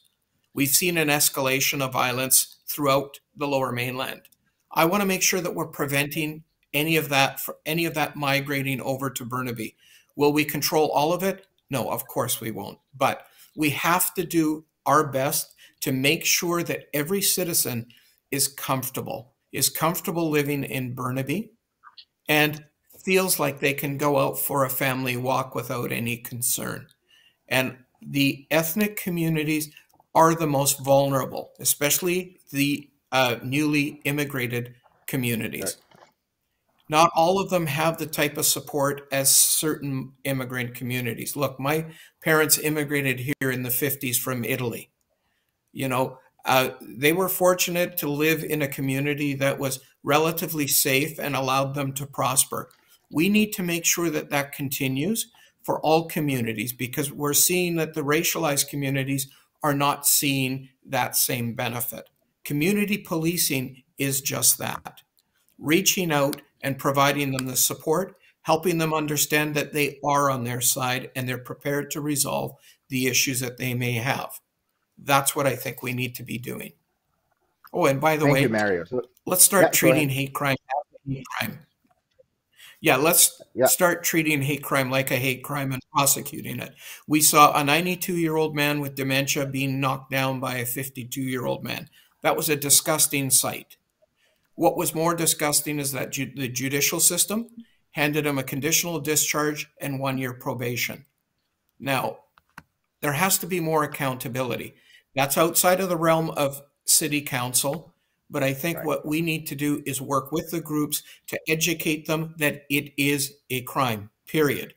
B: We've seen an escalation of violence throughout the Lower Mainland. I want to make sure that we're preventing any of that migrating over to Burnaby. Will we control all of it? No, of course we won't. But we have to do our best to make sure that every citizen is comfortable living in Burnaby and feels like they can go out for a family walk without any concern. And the ethnic communities are the most vulnerable, especially the newly immigrated communities. Not all of them have the type of support as certain immigrant communities. Look, my parents immigrated here in the 50s from Italy. You know, they were fortunate to live in a community that was relatively safe and allowed them to prosper. We need to make sure that that continues for all communities, because we're seeing that the racialized communities are not seeing that same benefit. Community policing is just that. Reaching out and providing them the support, helping them understand that they are on their side and they're prepared to resolve the issues that they may have. That's what I think we need to be doing. Oh, and by the way,
A: Thank you, Mario. So,
B: let's start treating hate crime as a hate crime. Yeah, let's start treating hate crime like a hate crime and prosecuting it. We saw a 92-year-old man with dementia being knocked down by a 52-year-old man. That was a disgusting sight. What was more disgusting is that the judicial system handed him a conditional discharge and 1-year probation. Now, there has to be more accountability. That's outside of the realm of city council, but I think what we need to do is work with the groups to educate them that it is a crime, period.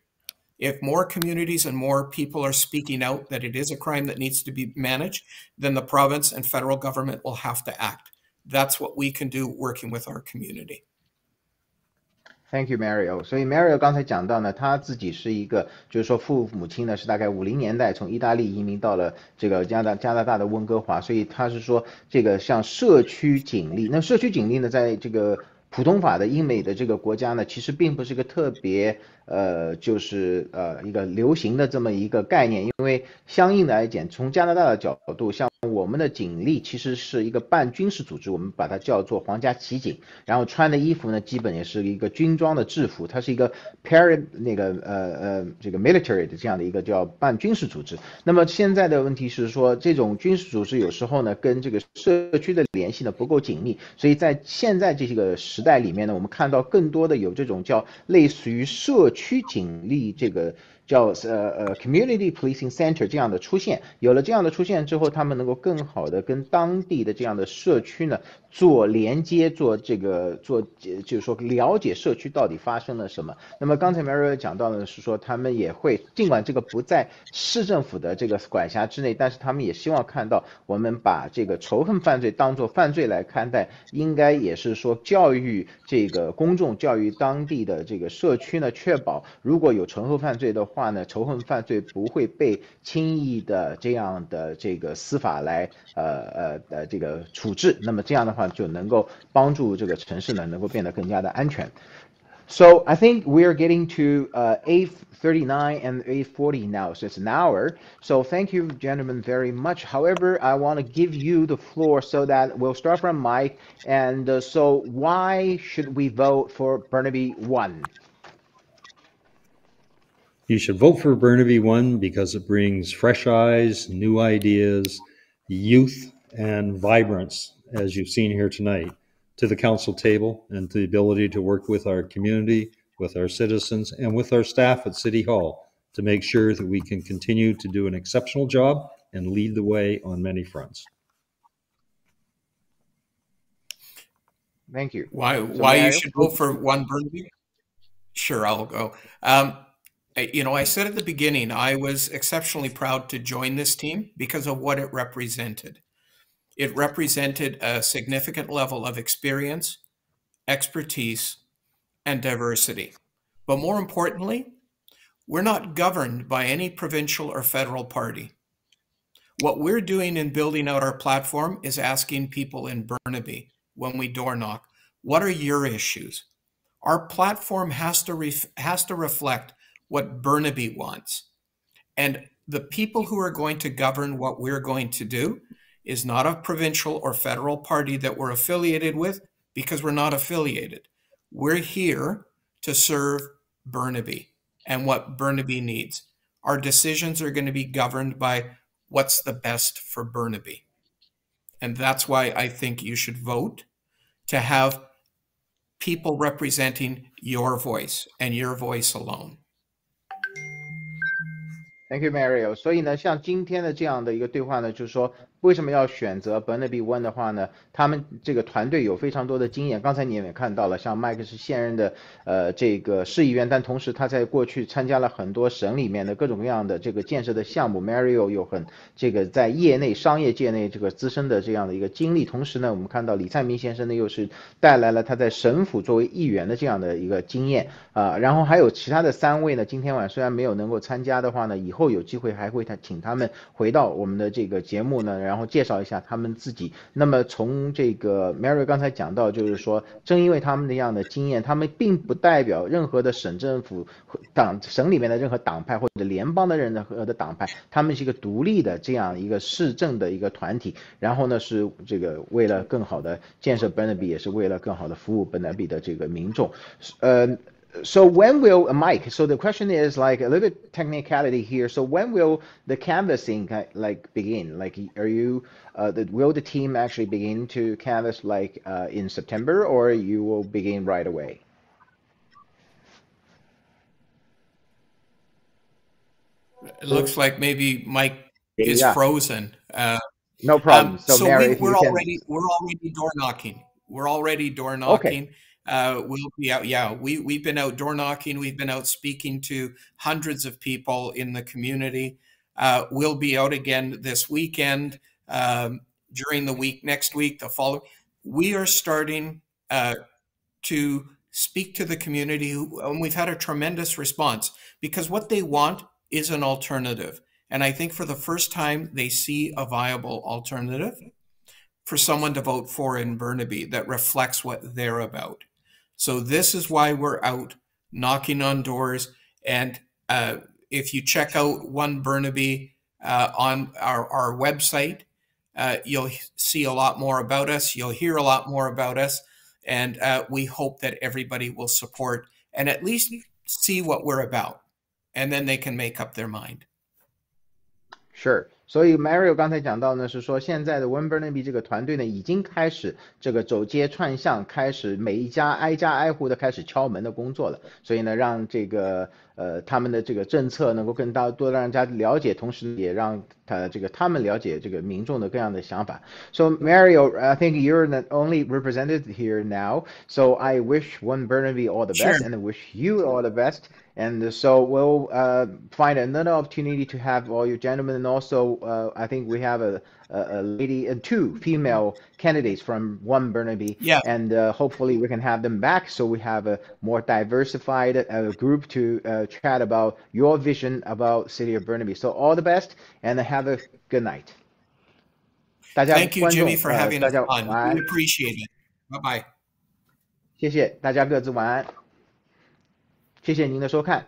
B: If more communities and more people are speaking out that it is a crime that needs to be managed, then the province and federal government will have to act. That's what we can do working with our community.
A: Thank you, Mario. 所以 Mario 刚才讲到呢，他自己是一个，就是说父母亲呢是大概50年代从意大利移民到了这个加拿大的温哥华，所以他是说这个像社区警力，那社区警力呢，在这个普通法的英美的这个国家呢，其实并不是一个特别就是一个流行的这么一个概念，因为相应的来讲，从加拿大的角度，像我们的警力其实是一个半军事组织，我们把它叫做皇家骑警，然后穿的衣服呢，基本也是一个军装的制服，它是一个 这个 military 的这样的一个叫半军事组织。那么现在的问题是说，这种军事组织有时候呢，跟这个社区的联系呢不够紧密，所以在现在这个时代里面呢，我们看到更多的有这种叫类似于社区警力这个叫community policing center 这样的出现，有了这样的出现之后，他们能够更好的跟当地的这样的社区呢做连接，就是说了解社区到底发生了什么。那么刚才 Mario 讲到的是说，他们也会尽管这个不在市政府的这个管辖之内，但是他们也希望看到我们把这个仇恨犯罪当作犯罪来看待，应该也是说教育这个公众，教育当地的这个社区呢，确保如果有仇恨犯罪的话呢，仇恨犯罪不会被轻易的这样的这个司法来这个处置，那么这样的话就能够帮助这个城市呢能够变得更加的安全。So I think we're getting to 8:39 and 8:40 now, so it's an hour. So thank you, gentlemen, very much. However, I want to give you the floor so that we'll start from Mike. And so why should we vote for Burnaby 1?
D: You should vote for Burnaby 1 because it brings fresh eyes, new ideas, youth, and vibrance, as you've seen here tonight, to the council table, and the ability to work with our community, with our citizens, and with our staff at City Hall to make sure that we can continue to do an exceptional job and lead the way on many fronts.
A: Thank you.
B: Why you should vote for 1 Burnaby? Sure, I'll go. You know, I said at the beginning, I was exceptionally proud to join this team because of what it represented. It represented a significant level of experience, expertise, and diversity. But more importantly, we're not governed by any provincial or federal party. What we're doing in building out our platform is asking people in Burnaby, when we door knock, what are your issues? Our platform has to reflect what Burnaby wants. And the people who are going to govern what we're going to do is not a provincial or federal party that we're affiliated with, because we're not affiliated. We're here to serve Burnaby and what Burnaby needs. Our decisions are going to be governed by what's the best for Burnaby. And that's why I think you should vote to have people representing your voice and your voice alone.
A: Thank you, Mario. 所以呢，像今天的这样的一个对话呢，就是说为什么要选择 Burnaby 1的话呢？他们这个团队有非常多的经验。刚才你也看到了，像 Mike 是现任的这个市议员，但同时他在过去参加了很多省里面的各种各样的这个建设的项目。Mario 有很这个在业内商业界内这个资深的这样的一个经历。同时呢，我们看到李灿明先生呢又是带来了他在省府作为议员的这样的一个经验然后还有其他的3位呢，今天晚虽然没有能够参加的话呢，以后有机会还会请他们回到我们的这个节目呢，然后介绍一下他们自己。那么从这个 Mary 刚才讲到，就是说正因为他们这样的经验，他们并不代表任何的省政府省里面的任何党派或者联邦的任何的党派，他们是一个独立的这样一个市政的一个团体，然后呢是这个为了更好的建设 Burnaby， 也是为了更好的服务 Burnaby 的这个民众。So when will Mike? So the question is like a little bit technicality here. So when will the canvassing like begin? Like, are you will the team actually begin to canvass like in September, or you will begin right away?
B: It looks like maybe Mike is frozen.
A: No problem.
B: So Mary, we're already door knocking. We're already door knocking. Okay. We'll be out. Yeah, we've been out door knocking. We've been out speaking to hundreds of people in the community. We'll be out again this weekend, during the week, next week, the following. We are starting to speak to the community, and we've had a tremendous response because what they want is an alternative. And I think for the first time, they see a viable alternative for someone to vote for in Burnaby that reflects what they're about. So this is why we're out knocking on doors. And if you check out 1 Burnaby on our website, you'll see a lot more about us. You'll hear a lot more about us. And we hope that everybody will support and at least see what we're about. And then they can make up their mind.
A: Sure. 所以 Mario 刚才讲到呢，是说现在的 1 Burnaby 这个团队呢，已经开始这个走街串巷，开始每一家挨家挨户的开始敲门的工作了。所以呢，让这个他们的这个政策能够更多让人家了解，同时也让他们了解这个民众的各样的想法。So Mario, I think you're not only represented here now, so I wish One Burnaby all the best, and I wish you all the best. And so we'll find another opportunity to have all you gentlemen, and also I think we have a lady and two female candidates from One Burnaby, and hopefully we can have them back so we have a more diversified group to chat about your vision about City of Burnaby. So all the best and have a good night.
B: Thank you, Jimmy, for having us on. We appreciate it. Bye bye.
A: 谢谢大家，各自晚安。谢谢您的收看。